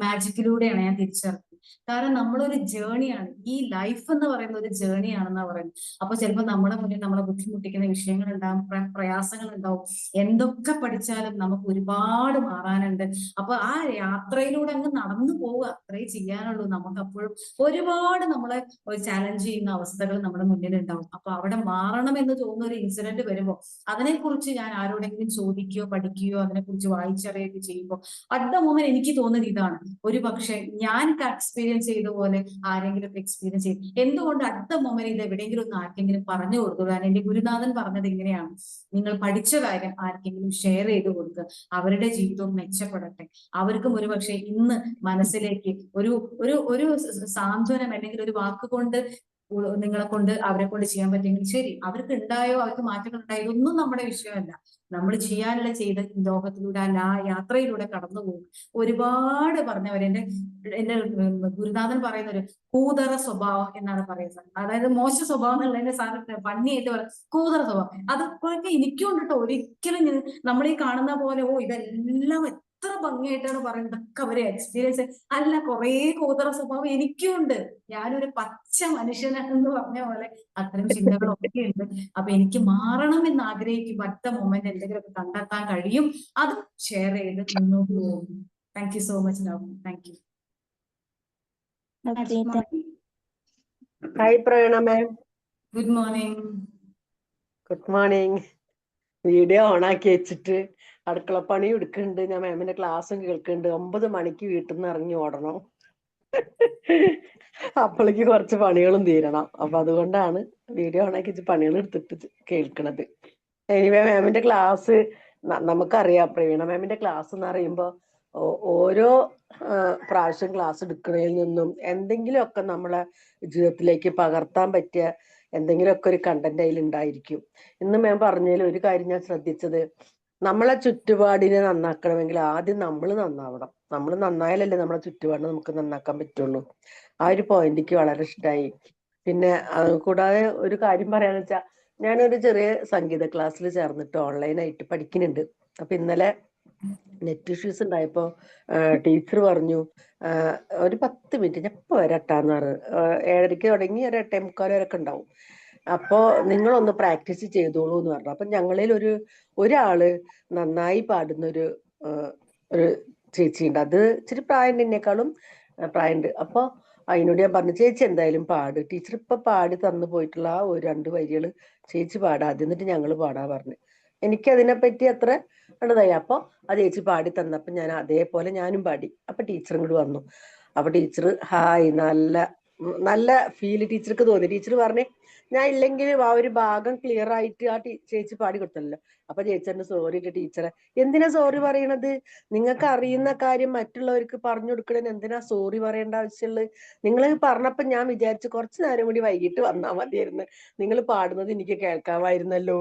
മാജിക്കിലൂടെയാണ് ഞാൻ തിരിച്ചറിഞ്ഞത്. കാരണം നമ്മളൊരു ജേണിയാണ്, ഈ ലൈഫ് എന്ന് പറയുന്ന ഒരു ജേണിയാണെന്നാ പറയുന്നത്. അപ്പൊ ചിലപ്പോൾ നമ്മുടെ മുന്നിൽ നമ്മളെ ബുദ്ധിമുട്ടിക്കുന്ന വിഷയങ്ങൾ ഉണ്ടാവും, പ്രയാസങ്ങൾ ഉണ്ടാവും. എന്തൊക്കെ പഠിച്ചാലും നമുക്ക് ഒരുപാട് മാറാനുണ്ട്. അപ്പൊ ആ യാത്രയിലൂടെ അങ്ങ് നടന്നു പോവുക, അത്രേ ചെയ്യാനുള്ളൂ. നമുക്ക് അപ്പോഴും ഒരുപാട് നമ്മളെ ചാലഞ്ച് ചെയ്യുന്ന അവസ്ഥകൾ നമ്മുടെ മുന്നിൽ ഉണ്ടാവും. അപ്പൊ അവിടെ മാറണം എന്ന് തോന്നുന്ന ഒരു ഇൻസിഡന്റ് വരുമ്പോൾ അതിനെക്കുറിച്ച് ഞാൻ ആരോടെങ്കിലും ചോദിക്കുകയോ പഠിക്കുകയോ അതിനെക്കുറിച്ച് വായിച്ചറിയുകയോ ചെയ്യുമ്പോൾ അറ്റ് ദ മൊമെന്റ് എനിക്ക് തോന്നുന്നത് ഇതാണ്, ഒരു പക്ഷെ ഞാൻ എക്സ്പീരിയൻസ് ചെയ്ത പോലെ ആരെങ്കിലും എക്സ്പീരിയൻസ് ചെയ്യും. എന്തുകൊണ്ട് അറ്റ് ദ മൊമെന്റ് ഇത് എവിടെയെങ്കിലും ഒന്ന് ആർക്കെങ്കിലും പറഞ്ഞു കൊടുത്തു. കാരണം എന്റെ ഗുരുനാഥൻ പറഞ്ഞത് ഇങ്ങനെയാണ്, നിങ്ങൾ പഠിച്ച കാര്യം ആർക്കെങ്കിലും ഷെയർ ചെയ്ത് കൊടുക്കുക, അവരുടെ ജീവിതവും മെച്ചപ്പെടട്ടെ. അവർക്കും ഒരു പക്ഷെ ഇന്ന് മനസ്സിലേക്ക് ഒരു ഒരു ഒരു സാന്ത്വനം അല്ലെങ്കിൽ ഒരു വാക്കുകൊണ്ട് നിങ്ങളെ കൊണ്ട് അവരെ കൊണ്ട് ചെയ്യാൻ പറ്റുമെങ്കിൽ ശരി. അവർക്ക് ഉണ്ടായോ, അവർക്ക് മാറ്റങ്ങൾ ഉണ്ടായോ, ഇതൊന്നും നമ്മുടെ വിഷയമല്ല. നമ്മൾ ചെയ്യാനുള്ള ചെയ്ത ലോകത്തിലൂടെ ആ യാത്രയിലൂടെ കടന്നു പോകും. ഒരുപാട് പറഞ്ഞവർ എന്റെ ഗുരുനാഥൻ പറയുന്ന ഒരു കൂതറ സ്വഭാവം എന്നാണ് പറയുന്നത്. അതായത് മോശ സ്വഭാവം എന്നുള്ളതിന്റെ സാധനത്തിന് ഭംഗിയായിട്ട് കൂതറ സ്വഭാവം. അതൊക്കെ എനിക്കും ഉണ്ട് കേട്ടോ. ഒരിക്കലും നമ്മൾ ഈ കാണുന്ന പോലെ ഇതെല്ലാം എത്ര ഭംഗിയായിട്ടാണ് പറയുന്നത്, ഒക്കെ അവരെ എക്സ്പീരിയൻസ്. അല്ല, കുറെ കൂതറ സ്വഭാവം എനിക്കും ഉണ്ട്. ഞാനൊരു പച്ച മനുഷ്യനാണെന്ന് പറഞ്ഞ പോലെ അത്തരം ചിന്തകളൊക്കെ ഉണ്ട്. അപ്പൊ എനിക്ക് മാറണം എന്ന് ആഗ്രഹിക്കുമ്പോൾ അടുത്ത മൊമെന്റ് എന്തെങ്കിലുമൊക്കെ കണ്ടെത്താൻ കഴിയും, അത് ഷെയർ ചെയ്ത് മുന്നോട്ട് പോകും. Thank you so much love. Thank you. Okay, hi Praveena ma'am. Good morning. Good morning. Video ഓണാക്കി വെച്ചിട്ട് അടുക്കളപ്പണി എടുക്കുന്നുണ്ട്. ഞാൻ മാമിന്റെ ക്ലാസ്സും കേൾക്കുന്നുണ്ട്. 9 മണിക്ക് വീട്ടിൽ നിന്ന് ഇറങ്ങി ഓടണം. അപ്പോഴേക്ക് കുറച്ച് പണികളും തീരണം. അപ്പൊ അതുകൊണ്ടാണ് വീഡിയോ ഓണാക്കി വെച്ച് പണികൾ എടുത്തിട്ട് കേൾക്കണത്. എനിവേ മാമിന്റെ ക്ലാസ് നമുക്കറിയാം. പ്രവീണ മാമിന്റെ ക്ലാസ് എന്ന് പറയുമ്പോ ഓരോ പ്രാവശ്യം ക്ലാസ് എടുക്കുന്നതിൽ നിന്നും എന്തെങ്കിലുമൊക്കെ നമ്മളെ ജീവിതത്തിലേക്ക് പകർത്താൻ പറ്റിയ എന്തെങ്കിലുമൊക്കെ ഒരു കണ്ടന്റ് അതിൽ ഉണ്ടായിരിക്കും. ഇന്ന് മാം പറഞ്ഞതിൽ ഒരു കാര്യം ഞാൻ ശ്രദ്ധിച്ചത്, നമ്മളെ ചുറ്റുപാടിനെ നന്നാക്കണമെങ്കിൽ ആദ്യം നമ്മൾ നന്നാവണം. നമ്മൾ നന്നായാലല്ലേ നമ്മളെ ചുറ്റുപാടിനെ നമുക്ക് നന്നാക്കാൻ പറ്റുള്ളൂ. ആ ഒരു പോയിന്റിക്ക് വളരെ ഇഷ്ടമായി. പിന്നെ കൂടാതെ ഒരു കാര്യം പറയാന്ന് വെച്ചാൽ, ഞാനൊരു ചെറിയ സംഗീത ക്ലാസ്സിൽ ചേർന്നിട്ട് ഓൺലൈനായിട്ട് പഠിക്കുന്നുണ്ട്. അപ്പൊ ഇന്നലെ നെറ്റ് ഇഷ്യൂസ് ഉണ്ടായപ്പോ ടീച്ചർ പറഞ്ഞു, ഒരു 10 മിനിറ്റ് ഞാൻ ഇപ്പൊ വരട്ടാന്ന് പറഞ്ഞു. 7:30 തുടങ്ങി ഒരു 8:45 വരെയൊക്കെ ഉണ്ടാവും. അപ്പോ നിങ്ങളൊന്ന് പ്രാക്ടീസ് ചെയ്തോളൂ എന്ന് പറഞ്ഞു. അപ്പൊ ഞങ്ങളിൽ ഒരാള് നന്നായി പാടുന്ന ഒരു ചേച്ചിയുണ്ട്. അത് ഇച്ചിരി പ്രായം എന്നെക്കാളും പ്രായമുണ്ട്. അപ്പൊ അതിനോട് ഞാൻ പറഞ്ഞു, ചേച്ചി എന്തായാലും പാട്, ടീച്ചർ ഇപ്പൊ പാടി തന്നു പോയിട്ടുള്ള ആ 2 വരികൾ ചേച്ചി പാടാ, എന്നിട്ട് ഞങ്ങൾ പാടാ പറഞ്ഞു. എനിക്ക് അതിനെപ്പറ്റി അത്ര ഉള്ളതായി. അപ്പൊ ആ ചേച്ചി പാടി തന്നപ്പോ ഞാൻ അതേപോലെ ഞാനും പാടി. അപ്പൊ ടീച്ചറും കൂടി വന്നു. അപ്പൊ ടീച്ചർ ഹായ്, നല്ല ഫീല് ടീച്ചർക്ക് തോന്നി. ടീച്ചർ പറഞ്ഞേ, ഞാൻ ഇല്ലെങ്കിലും ആ ഒരു ഭാഗം ക്ലിയർ ആയിട്ട് ആ ചേച്ചി പാടി കൊടുത്തല്ലോ. അപ്പൊ ചേച്ചി സോറി ടീച്ചറെ. എന്തിനാ സോറി പറയണത്? നിങ്ങൾക്ക് അറിയുന്ന കാര്യം മറ്റുള്ളവർക്ക് പറഞ്ഞു കൊടുക്കണേന് എന്തിനാ സോറി പറയേണ്ട ആവശ്യമുള്ളത്? നിങ്ങൾ പറഞ്ഞപ്പോ ഞാൻ വിചാരിച്ചു കുറച്ചു നേരം കൂടി വൈകിട്ട് വന്നാൽ മതിയായിരുന്നു, നിങ്ങൾ പാടുന്നത് എനിക്ക് കേൾക്കാമായിരുന്നല്ലോ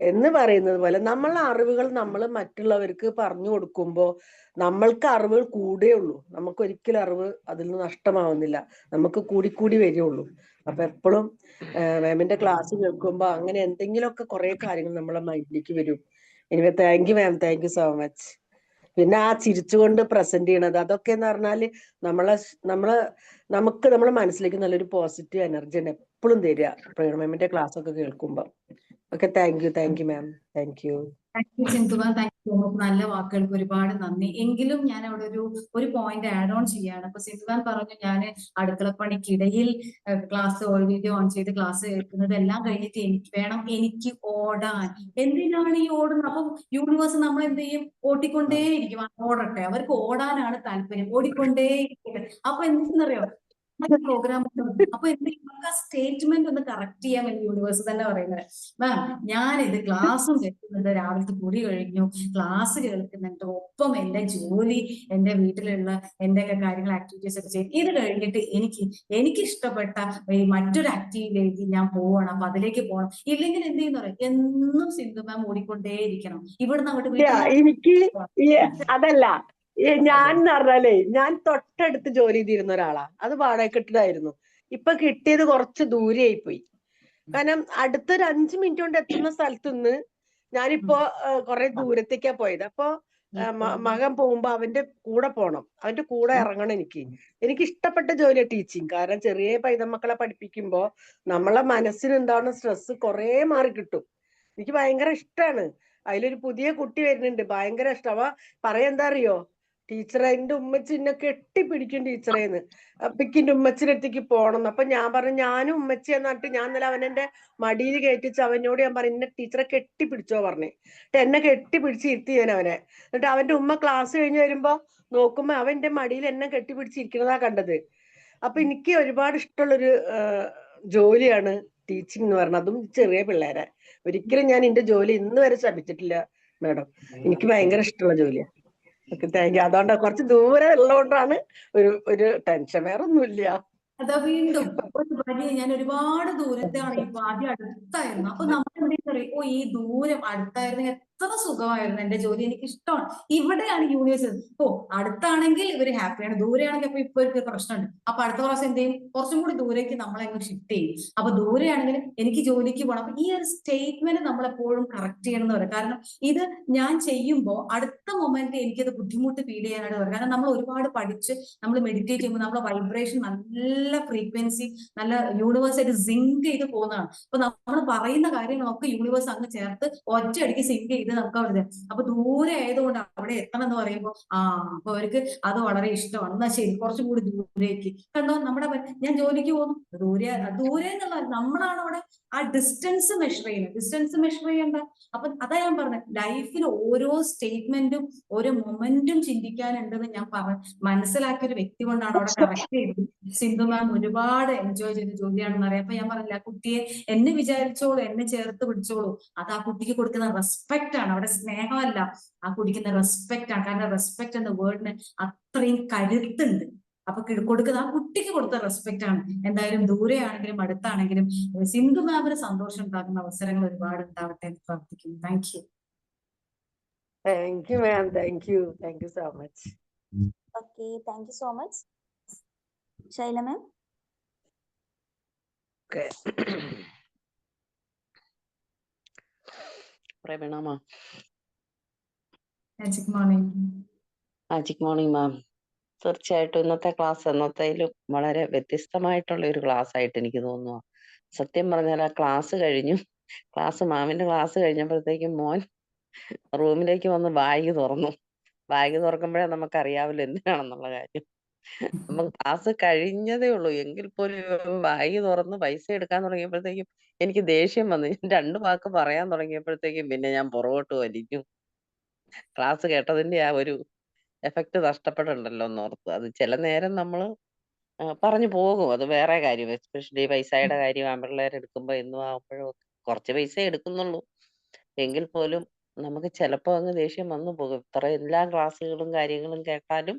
എന്ന് പറയുന്നത് പോലെ നമ്മളെ അറിവുകൾ നമ്മൾ മറ്റുള്ളവർക്ക് പറഞ്ഞു കൊടുക്കുമ്പോൾ നമ്മൾക്ക് അറിവുകൾ കൂടെയുള്ളൂ. നമുക്ക് ഒരിക്കലും അറിവ് അതിൽ നിന്ന് നഷ്ടമാവുന്നില്ല, നമുക്ക് കൂടിക്കൂടി വരികയുള്ളൂ. അപ്പൊ എപ്പോഴും മാമിന്റെ ക്ലാസ് കേൾക്കുമ്പോ അങ്ങനെ എന്തെങ്കിലുമൊക്കെ കുറെ കാര്യങ്ങൾ നമ്മളെ മൈൻഡിലേക്ക് വരും. Anyway thank you ma'am, thank you so much. പിന്നെ ആ ചിരിച്ചുകൊണ്ട് പ്രസന്റ് ചെയ്യണത്, അതൊക്കെ എന്ന് പറഞ്ഞാല് നമുക്ക് നമ്മുടെ മനസ്സിലേക്ക് നല്ലൊരു പോസിറ്റീവ് എനർജിയാണ് എപ്പോഴും തരിക പ്രവീണ മാമിന്റെ ക്ലാസ് ഒക്കെ കേൾക്കുമ്പോ. Okay, thank you ma'am, thank you. Thank you സിന്ധുവാൻ, താങ്ക് യു. നല്ല വാക്കുകൾക്ക് ഒരുപാട് നന്ദി. എങ്കിലും ഞാൻ അവിടെ ഒരു പോയിന്റ് ആഡ് ഓൺ ചെയ്യാണ്. അപ്പൊ സിന്ധുവാൻ പറഞ്ഞു, ഞാൻ അടുക്കളപ്പണിക്കിടയിൽ ക്ലാസ് വീഡിയോ ഓൺ ചെയ്ത് ക്ലാസ് കേൾക്കുന്നത് എല്ലാം കഴിഞ്ഞിട്ട് എനിക്ക് ഓടാൻ. എന്തിനാണ് ഈ ഓടുന്നത്? അപ്പൊ യൂണിവേഴ്സ് നമ്മൾ എന്ത് ചെയ്യും? ഓട്ടിക്കൊണ്ടേയിരിക്കും. ഓടട്ടെ, അവർക്ക് ഓടാനാണ് താല്പര്യം, ഓടിക്കൊണ്ടേയിരിക്കട്ടെ. അപ്പൊ എന്താണെന്നറിയോ, പ്രോഗ്രാം അപ്പൊ എന്തെങ്കിലും ആ സ്റ്റേറ്റ്മെന്റ് ഒന്ന് കറക്റ്റ് ചെയ്യാൻ വേണ്ടി യൂണിവേഴ്സ് തന്നെ പറയുന്നത്, മാം ഞാനിത് ക്ലാസ്സും കേൾക്കുന്നുണ്ട്, രാവിലത്തെ കുടി കഴിഞ്ഞു, ക്ലാസ് കേൾക്കുന്നുണ്ട്, ഒപ്പം എന്റെ ജോലി, എന്റെ വീട്ടിലുള്ള എന്തൊക്കെ കാര്യങ്ങൾ ആക്ടിവിറ്റീസ് ഒക്കെ ചെയ്യും. ഇത് കഴിഞ്ഞിട്ട് എനിക്ക് ഇഷ്ടപ്പെട്ട ഈ മറ്റൊരു ആക്ടിവിറ്റിയിലേക്ക് ഞാൻ പോവണം, അപ്പൊ അതിലേക്ക് പോകണം. ഇല്ലെങ്കിൽ എന്ത് ചെയ്യുന്ന പറയും, എന്നും സിന്ധു മാം ഓടിക്കൊണ്ടേയിരിക്കണം, ഇവിടുന്ന് അങ്ങോട്ട് എനിക്ക് അതല്ല, ഞാൻ എന്ന് പറഞ്ഞാലേ ഞാൻ തൊട്ടടുത്ത് ജോലി ചെയ്തിരുന്ന ഒരാളാ. അത് വാടകയ്ക്കിട്ടതായിരുന്നു. ഇപ്പൊ കിട്ടിയത് കുറച്ച് ദൂരെയായി പോയി. കാരണം അടുത്തൊരു 5 മിനിറ്റ് കൊണ്ട് എത്തുന്ന സ്ഥലത്ത് നിന്ന് ഞാനിപ്പോ കുറെ ദൂരത്തേക്കാ പോയത്. അപ്പൊ മകൻ പോകുമ്പോ അവന്റെ കൂടെ പോണം, അവന്റെ കൂടെ ഇറങ്ങണം. എനിക്ക് ഇഷ്ടപ്പെട്ട ജോലിയാ ടീച്ചിങ്. കാരണം ചെറിയ പൈതമക്കളെ പഠിപ്പിക്കുമ്പോ നമ്മളെ മനസ്സിന് ഉണ്ടാവുന്ന സ്ട്രെസ് കുറെ മാറി കിട്ടും. എനിക്ക് ഭയങ്കര ഇഷ്ടമാണ്. അതിലൊരു പുതിയ കുട്ടി വരുന്നുണ്ട്, ഭയങ്കര ഇഷ്ടം. അവ പറയാ അറിയോ, ടീച്ചറെ എന്റെ ഉമ്മച്ചിനെ കെട്ടിപ്പിടിക്കും ടീച്ചറേന്ന്. അപ്പിക്കിന്റെ ഉമ്മച്ചിന്റെ അടുത്തേക്ക് പോണം. അപ്പൊ ഞാൻ പറഞ്ഞു, ഞാനും ഉമ്മച്ചി എന്നിട്ട് ഞാൻ ഇന്നലെ അവനെന്റെ മടിയിൽ കയറ്റിച്ച് അവനോട് ഞാൻ പറഞ്ഞു, എന്നെ ടീച്ചറെ കെട്ടിപ്പിടിച്ചോ പറഞ്ഞേ. എന്നെ കെട്ടിപ്പിടിച്ച് ഇരുത്തി ഞാൻ അവനെ. എന്നിട്ട് അവന്റെ ഉമ്മ ക്ലാസ് കഴിഞ്ഞ് വരുമ്പോ നോക്കുമ്പോ അവന്റെ മടിയിൽ എന്നെ കെട്ടിപ്പിടിച്ചിരിക്കുന്നതാ കണ്ടത്. അപ്പൊ എനിക്ക് ഒരുപാട് ഇഷ്ടമുള്ളൊരു ജോലിയാണ് ടീച്ചിങ് എന്ന് പറഞ്ഞത്, അതും ചെറിയ പിള്ളേരെ. ഒരിക്കലും ഞാൻ എന്റെ ജോലി ഇന്ന് വരെ ശപിച്ചിട്ടില്ല മാഡം. എനിക്ക് ഭയങ്കര ഇഷ്ടമുള്ള ജോലിയാണ്. Okay, thank U. അതുകൊണ്ട് കുറച്ച് ദൂരെ ഉള്ളതുകൊണ്ടാണ് ഒരു ടെൻഷൻ, വേറെ ഒന്നുമില്ല. അതാ വീണ്ടും ഒരു വഴി, ഞാൻ ഒരുപാട് ദൂരത്താണ്, ഇപ്പൊ ആദ്യം അടുത്തായിരുന്നു. അപ്പൊ നമ്മൾ എന്തെങ്കിലും പറയും, ഈ ദൂരം അടുത്തായിരുന്നു സുഖമായിരുന്നു എന്റെ ജോലി, എനിക്ക് ഇഷ്ടമാണ്. ഇവിടെയാണ് യൂണിവേഴ്സിറ്റി. ഓ, അടുത്താണെങ്കിൽ ഇവര് ഹാപ്പിയാണ്, ദൂരെയാണെങ്കിൽ അപ്പൊ ഇപ്പൊ ഒരു പ്രശ്നമുണ്ട്. അപ്പൊ അടുത്ത പ്രാവശ്യം എന്ത് ചെയ്യും, കുറച്ചും കൂടി ദൂരേക്ക് നമ്മളെ ഷിഫ്റ്റ് ചെയ്യും. അപ്പൊ ദൂരെയാണെങ്കിൽ എനിക്ക് ജോലിക്ക് പോകണം. അപ്പൊ ഈ ഒരു സ്റ്റേറ്റ്മെന്റ് നമ്മളെപ്പോഴും കറക്റ്റ് ചെയ്യണം എന്ന് പറയും. കാരണം ഇത് ഞാൻ ചെയ്യുമ്പോൾ അടുത്ത മൊമെന്റ് എനിക്കത് ബുദ്ധിമുട്ട് ഫീൽ ചെയ്യാനായിട്ട് വരും. കാരണം നമ്മൾ ഒരുപാട് പഠിച്ച് നമ്മൾ മെഡിറ്റേറ്റ് ചെയ്യുമ്പോൾ നമ്മുടെ വൈബ്രേഷൻ നല്ല ഫ്രീക്വൻസി, നല്ല യൂണിവേഴ്സായിട്ട് സിങ്ക് ചെയ്ത് പോകുന്നതാണ്. അപ്പൊ നമ്മൾ പറയുന്ന കാര്യങ്ങളൊക്കെ യൂണിവേഴ്സ് അങ്ങ് ചേർത്ത് ഒറ്റയടിക്ക് സിങ്ക് ചെയ്ത് നമുക്ക് അവിടെ. അപ്പൊ ദൂരെ ആയതുകൊണ്ട് അവിടെ എത്തണം എന്ന് പറയുമ്പോൾ അപ്പൊ അവർക്ക് അത് വളരെ ഇഷ്ടമാണ്. എന്നാ ശരി, കുറച്ചും കൂടി ദൂരേക്ക്. കണ്ടോ, ഞാൻ ജോലിക്ക് പോകുന്നു, ദൂരെ എന്നുള്ള നമ്മളാണ് അവിടെ ആ ഡിസ്റ്റൻസ് മെഷർ ചെയ്യുന്നത്. ഡിസ്റ്റൻസ് മെഷർ ചെയ്യണ്ട. അപ്പൊ അതാ ഞാൻ പറഞ്ഞത്, ലൈഫിൽ ഓരോ സ്റ്റേറ്റ്മെന്റും ഓരോ മൊമെന്റും ചിന്തിക്കാനുണ്ടെന്ന് ഞാൻ മനസ്സിലാക്കിയ ഒരു വ്യക്തി കൊണ്ടാണ് അവിടെ കറക്റ്റ് ചെയ്തത്. സിന്ധു മാം ഒരുപാട് എൻജോയ് ചെയ്ത ജോലിയാണെന്ന് അറിയാം. അപ്പൊ ഞാൻ പറഞ്ഞില്ല, ആ കുട്ടിയെ എന്നെ വിചാരിച്ചോളൂ, എന്നെ ചേർത്ത് പിടിച്ചോളൂ. അത് ആ കുട്ടിക്ക് കൊടുക്കുന്ന റെസ്പെക്ട് ആണ്, അവിടെ സ്നേഹമല്ല, ആ കുടിക്കുന്ന റെസ്പെക്ട് ആണ്. കാരണം റെസ്പെക്ട് എന്ന വേർഡിന് അത്രയും കരുത്തുണ്ട്. അപ്പൊ കൊടുക്കുന്ന ആ കുട്ടിക്ക് കൊടുത്ത റെസ്പെക്ട് ആണ്. എന്തായാലും ദൂരെയാണെങ്കിലും അടുത്താണെങ്കിലും സിന്ധു മാമിന് സന്തോഷം ഉണ്ടാക്കുന്ന അവസരങ്ങൾ ഒരുപാട് ഉണ്ടാവട്ടെ എന്ന് പ്രാർത്ഥിക്കുന്നു. Thank you. Thank you ma'am, thank you so much. Okay, thank you so much. Shaila ma'am. Okay, Praveena ma'am. Magic morning. Magic morning മാം. തീർച്ചയായിട്ടും ഇന്നത്തെ ക്ലാസ് എന്നത്തേലും വളരെ വ്യത്യസ്തമായിട്ടുള്ള ഒരു ക്ലാസ് ആയിട്ട് എനിക്ക് തോന്നുന്നു. സത്യം പറഞ്ഞാൽ ആ ക്ലാസ് കഴിഞ്ഞു, മാമിന്റെ ക്ലാസ് കഴിഞ്ഞപ്പോഴത്തേക്കും മോൻ റൂമിലേക്ക് വന്ന് ബാഗ് തുറന്നു. ബാഗ് തുറക്കുമ്പോഴേ നമുക്കറിയാവില്ല എന്തിനാണെന്നുള്ള കാര്യം. അപ്പം ക്ലാസ് കഴിഞ്ഞതേ ഉള്ളൂ, എങ്കിൽ പോലും ബാഗ് തുറന്ന് പൈസ എടുക്കാൻ തുടങ്ങിയപ്പോഴത്തേക്കും എനിക്ക് ദേഷ്യം വന്നു. ഞാൻ 2 വാക്ക് പറയാൻ തുടങ്ങിയപ്പോഴത്തേക്കും പിന്നെ ഞാൻ പുറകോട്ട് വലിഞ്ഞു. ക്ലാസ് കേട്ടതിന്റെ ആ ഒരു എഫക്ട് നഷ്ടപ്പെടണ്ടല്ലോ എന്നോർത്ത്. അത് ചില നേരം നമ്മള് പറഞ്ഞു പോകും, അത് വേറെ കാര്യം. എസ്പെഷ്യലി പൈസയുടെ കാര്യം ആൺപിള്ളേർ എടുക്കുമ്പോ എന്നും ആകുമ്പോഴും കുറച്ച് പൈസ എടുക്കുന്നുള്ളൂ, എങ്കിൽ പോലും നമുക്ക് ചിലപ്പോ അങ്ങ് ദേഷ്യം വന്നു പോകും. ഇത്ര എല്ലാ ക്ലാസ്സുകളും കാര്യങ്ങളും കേട്ടാലും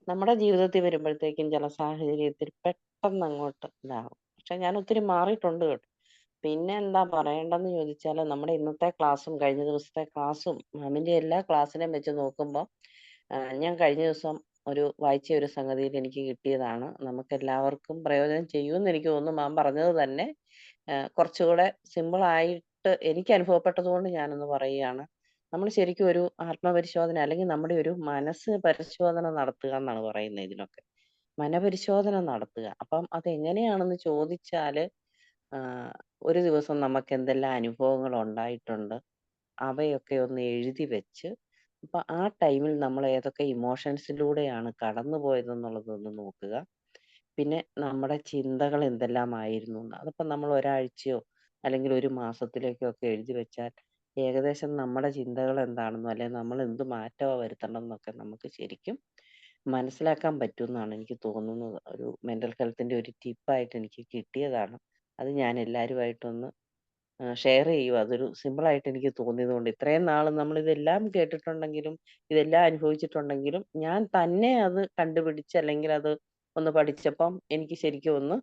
നമ്മുടെ ജീവിതത്തിൽ വരുമ്പോഴത്തേക്കും ചില സാഹചര്യത്തിൽ പെട്ടെന്ന് അങ്ങോട്ട് ഇതാകും. പക്ഷെ ഞാൻ ഒത്തിരി മാറിയിട്ടുണ്ട് കേട്ടോ. പിന്നെ എന്താ പറയേണ്ടെന്ന് ചോദിച്ചാൽ, നമ്മുടെ ഇന്നത്തെ ക്ലാസ്സും കഴിഞ്ഞ ദിവസത്തെ ക്ലാസ്സും മാമിന്റെ എല്ലാ ക്ലാസ്സിനെയും വെച്ച് നോക്കുമ്പോൾ ഞാൻ കഴിഞ്ഞ ദിവസം വായിച്ച ഒരു സംഗതിയിൽ എനിക്ക് കിട്ടിയതാണ്. നമുക്ക് എല്ലാവർക്കും പ്രയോജനം ചെയ്യുമെന്ന് എനിക്ക് തോന്നുന്നു. മാം പറഞ്ഞത് തന്നെ കുറച്ചുകൂടെ സിമ്പിൾ ആയിട്ട് എനിക്ക് അനുഭവപ്പെട്ടത് കൊണ്ട് ഞാനൊന്ന് പറയുകയാണ്. നമ്മൾ ശരിക്കും ഒരു ആത്മപരിശോധന, അല്ലെങ്കിൽ നമ്മുടെ ഒരു മനസ്സ് പരിശോധന നടത്തുക എന്നാണ് പറയുന്നത് ഇതിനൊക്കെ. മനപരിശോധന നടത്തുക. അപ്പം അതെങ്ങനെയാണെന്ന് ചോദിച്ചാല്, ഒരു ദിവസം നമുക്ക് എന്തെല്ലാം അനുഭവങ്ങൾ ഉണ്ടായിട്ടുണ്ട് അവയൊക്കെ ഒന്ന് എഴുതി വെച്ച്, അപ്പൊ ആ ടൈമിൽ നമ്മൾ ഏതൊക്കെ ഇമോഷൻസിലൂടെയാണ് കടന്നു പോയതെന്നുള്ളതൊന്ന് നോക്കുക. പിന്നെ നമ്മുടെ ചിന്തകൾ എന്തെല്ലാമായിരുന്നു എന്ന്. അതിപ്പോ നമ്മൾ ഒരാഴ്ചയോ അല്ലെങ്കിൽ ഒരു മാസത്തിലേക്കോ ഒക്കെ എഴുതി വെച്ചാൽ ഏകദേശം നമ്മുടെ ചിന്തകൾ എന്താണെന്നോ അല്ലെങ്കിൽ നമ്മൾ എന്ത് മാറ്റമാണ് വരുത്തണം എന്നൊക്കെ നമുക്ക് ശരിക്കും മനസ്സിലാക്കാൻ പറ്റുമെന്നാണ് എനിക്ക് തോന്നുന്നത്. ഒരു മെന്റൽ ഹെൽത്തിന്റെ ഒരു ടിപ്പായിട്ട് എനിക്ക് കിട്ടിയതാണ്. അത് ഞാൻ എല്ലാവരുമായിട്ടൊന്ന് ഷെയർ ചെയ്യുക. അതൊരു സിമ്പിൾ ആയിട്ട് എനിക്ക് തോന്നിയത് കൊണ്ട്. ഇത്രയും നാൾ നമ്മൾ ഇതെല്ലാം കേട്ടിട്ടുണ്ടെങ്കിലും ഇതെല്ലാം അനുഭവിച്ചിട്ടുണ്ടെങ്കിലും ഞാൻ തന്നെ അത് കണ്ടുപിടിച്ച് അല്ലെങ്കിൽ അത് ഒന്ന് പഠിച്ചപ്പം എനിക്ക് ശരിക്കും ഒന്ന്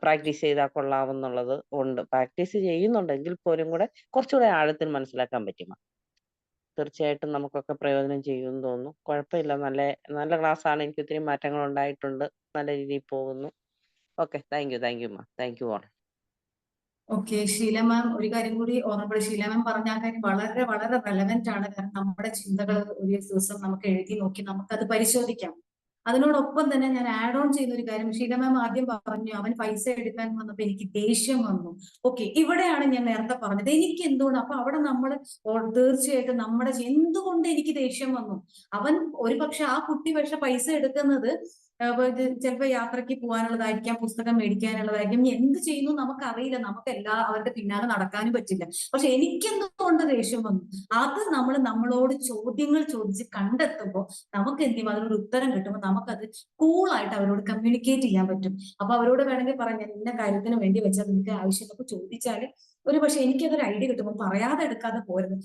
പ്രാക്ടീസ് ചെയ്താൽ കൊള്ളാമെന്നുള്ളത് ഉണ്ട്. പ്രാക്ടീസ് ചെയ്യുന്നുണ്ടെങ്കിൽ പോലും കൂടെ കുറച്ചുകൂടെ ആഴത്തിൽ മനസ്സിലാക്കാൻ പറ്റും. തീർച്ചയായിട്ടും നമുക്കൊക്കെ പ്രയോജനം ചെയ്യുമെന്ന് തോന്നുന്നു. കുഴപ്പമില്ല, നല്ല നല്ല ക്ലാസ് ആണ്. എനിക്ക് ഒത്തിരി മാറ്റങ്ങൾ ഉണ്ടായിട്ടുണ്ട്, നല്ല രീതിയിൽ പോകുന്നു. Okay, thank you ma'am, thank you all. Okay, Sheela ma'am ഒരു കാര്യം കൂടി ഓർമ്മപ്പെടും. ഷീല മാം പറഞ്ഞ ആ കാര്യം വളരെ വളരെ റെലവെന്റ് ആണ്. കാരണം നമ്മുടെ ചിന്തകൾ ഒരു ദിവസം നമുക്ക് എഴുതി നോക്കി നമുക്കത് പരിശോധിക്കാം. അതിനോടൊപ്പം തന്നെ ഞാൻ ആഡ് ഓൺ ചെയ്യുന്ന ഒരു കാര്യം, ഷീല മാം ആദ്യം പറഞ്ഞു അവൻ പൈസ എടുക്കാൻ വന്നപ്പോ എനിക്ക് ദേഷ്യം വന്നു. ഓക്കെ, ഇവിടെയാണ് ഞാൻ നേരത്തെ പറഞ്ഞത് എനിക്ക് എന്തുകൊണ്ട്. അപ്പൊ അവിടെ നമ്മൾ തീർച്ചയായിട്ടും നമ്മുടെ എന്തുകൊണ്ട് എനിക്ക് ദേഷ്യം വന്നു. അവൻ ഒരു പക്ഷെ ആ കുട്ടി പക്ഷെ പൈസ എടുക്കുന്നത് ചിലപ്പോൾ യാത്രയ്ക്ക് പോകാനുള്ളതായിരിക്കാം, പുസ്തകം മേടിക്കാനുള്ളതായിരിക്കും, എന്ത് ചെയ്യുന്നു നമുക്കറിയില്ല, നമുക്ക് അവരുടെ പിന്നാലെ നടക്കാനും പറ്റില്ല. പക്ഷെ എനിക്കെന്തുകൊണ്ട് ദേഷ്യം വന്നു, അത് നമ്മളോട് ചോദ്യങ്ങൾ ചോദിച്ച് കണ്ടെത്തുമ്പോൾ നമുക്ക് എന്ത് ചെയ്യും, അതിനൊരു ഉത്തരം കിട്ടുമ്പോൾ നമുക്കത് കൂളായിട്ട് അവരോട് കമ്മ്യൂണിക്കേറ്റ് ചെയ്യാൻ പറ്റും. അപ്പൊ അവരോട് വേണമെങ്കിൽ പറയാം, ഞാൻ ഇന്ന കാര്യത്തിന് വേണ്ടി വെച്ചാൽ നിനക്ക് ആവശ്യമൊക്കെ ചോദിച്ചാൽ ഒരു പക്ഷെ എനിക്കതൊരു ഐഡിയ കിട്ടുമ്പോൾ പറയാതെ എടുക്കാതെ പോരുന്നു.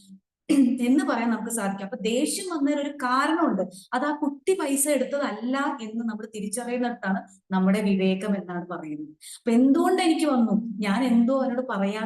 എന്ന് പറയാൻ നമുക്ക് സാധിക്കും. അപ്പൊ ദേഷ്യം വന്നതിന് ഒരു കാരണമുണ്ട്. അത് ആ കുട്ടി പൈസ എടുത്തതല്ല എന്ന് നമ്മൾ തിരിച്ചറിയുന്നിടത്താണ് നമ്മുടെ വിവേകം എന്നാണ് പറയുന്നത്. അപ്പൊ എന്തുകൊണ്ട് എനിക്ക് വന്നു, ഞാൻ എന്തോ അവനോട്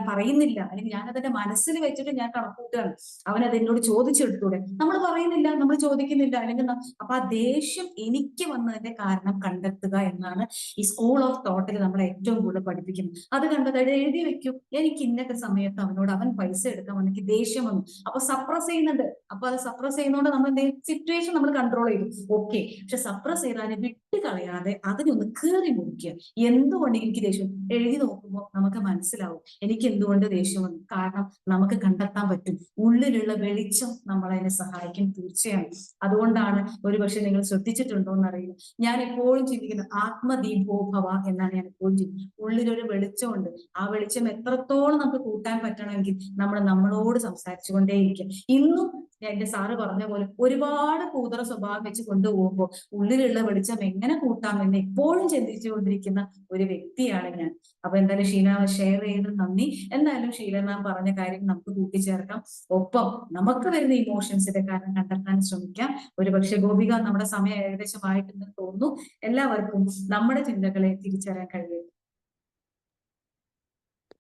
പറയുന്നില്ല, അല്ലെങ്കിൽ ഞാൻ അതിന്റെ മനസ്സിൽ വെച്ചിട്ട് ഞാൻ കണക്കൂട്ടുകയാണ്, അവൻ അത് എന്നോട് ചോദിച്ചെടുത്തൂടെ, നമ്മൾ പറയുന്നില്ല, നമ്മൾ ചോദിക്കുന്നില്ല, അല്ലെങ്കിൽ അപ്പൊ ആ ദേഷ്യം എനിക്ക് വന്നതിന്റെ കാരണം കണ്ടെത്തുക എന്നാണ് ഈ സ്കൂൾ ഓഫ് തോട്ടിൽ നമ്മളെ ഏറ്റവും കൂടുതൽ പഠിപ്പിക്കുന്നത്. അത് കണ്ടത് എഴുതി വെക്കും, എനിക്ക് ഇന്നൊക്കെ സമയത്ത് അവനോട് അവൻ പൈസ എടുക്കാൻ വന്നു, എനിക്ക് ദേഷ്യം വന്നു. അപ്പൊ സപ്രസ് ചെയ്യുന്നുണ്ട്. അപ്പൊ അത് സപ്രസ് ചെയ്യുന്നതുകൊണ്ട് നമ്മൾ സിറ്റുവേഷൻ നമ്മൾ കൺട്രോൾ ചെയ്തു, ഓക്കെ. പക്ഷെ സപ്രസ് ചെയ്താൽ വിട്ട് കളയാതെ അതിനൊന്ന് കീറി മുറിക്കുക. എന്തുകൊണ്ട് എനിക്ക് ദേഷ്യം എഴുതി നോക്കുമ്പോൾ നമുക്ക് മനസ്സിലാവും എനിക്ക് എന്തുകൊണ്ട് ദേഷ്യം വന്നു. കാരണം നമുക്ക് കണ്ടെത്താൻ പറ്റും, ഉള്ളിലുള്ള വെളിച്ചം നമ്മളതിനെ സഹായിക്കും തീർച്ചയായും. അതുകൊണ്ടാണ് ഒരുപക്ഷെ നിങ്ങൾ ശ്രദ്ധിച്ചിട്ടുണ്ടോ എന്നറിയില്ല, ഞാൻ എപ്പോഴും ചിന്തിക്കുന്നത് ആത്മദീപോഭവ എന്നാണ് ഞാൻ എപ്പോഴും ചിന്തിക്കുന്നത്. ഉള്ളിലൊരു വെളിച്ചമുണ്ട്, ആ വെളിച്ചം എത്രത്തോളം നമുക്ക് കൂട്ടാൻ പറ്റണമെങ്കിൽ നമ്മൾ നമ്മളോട് സംസാരിച്ചുകൊണ്ടേയിരിക്കും. ഇന്നും എന്റെ സാറ് പറഞ്ഞ പോലെ ഒരുപാട് കൂതറ സ്വഭാവം വെച്ച് കൊണ്ടുപോകുമ്പോൾ ഉള്ളിലുള്ള വെളിച്ചം എങ്ങനെ കൂട്ടാമെന്ന് എപ്പോഴും ചിന്തിച്ചുകൊണ്ടിരിക്കുന്ന ഒരു വ്യക്തിയാണ് ഞാൻ. അപ്പൊ എന്തായാലും ഷീല ഷെയർ ചെയ്ത് നന്ദി. എന്തായാലും ഷീല മാം പറഞ്ഞ കാര്യം നമുക്ക് കൂട്ടിച്ചേർക്കാം. ഒപ്പം നമുക്ക് വരുന്ന ഇമോഷൻസിന്റെ കാരണം കണ്ടെത്താൻ ശ്രമിക്കാം. ഒരുപക്ഷെ ഗോപിക, നമ്മുടെ സമയം ഏകദേശം ആയിട്ടുണ്ടെന്ന് തോന്നുന്നു. എല്ലാവർക്കും നമ്മുടെ ചിന്തകളെ തിരിച്ചറിയാൻ കഴിയും.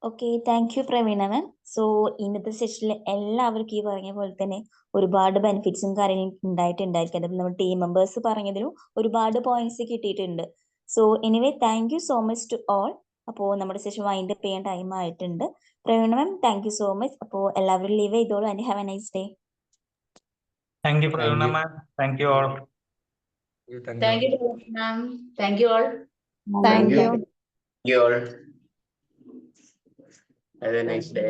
Okay, thank you Praveena ma'am. So ഇന്നത്തെ സെഷനിൽ എല്ലാവർക്കും ഈ പറഞ്ഞ പോലെ തന്നെ ഒരുപാട് ബെനിഫിറ്റ്സും കാര്യങ്ങളും ഉണ്ടായിട്ടുണ്ടായിരിക്കും. അതുപോലെ നമ്മുടെ ടീം മെമ്പേഴ്സ് പറഞ്ഞതിലും ഒരുപാട് പോയിന്റ്സ് കിട്ടിയിട്ടുണ്ട്. So anyway thank you so much to all. അപ്പോൾ നമ്മുടെ സെഷൻ വൈൻഡ് അപ്പ് ചെയ്യാൻ ടൈം ആയിട്ടുണ്ട്. Praveena ma'am, thank you so much. അപ്പോൾ എല്ലാവരും ലീവ് ചെയ്തോളൂ and have a nice day. Thank you Praveena ma'am. Thank you all. Thank you, ma'am. Thank you all. Thank you. Thank you all. Have a nice day.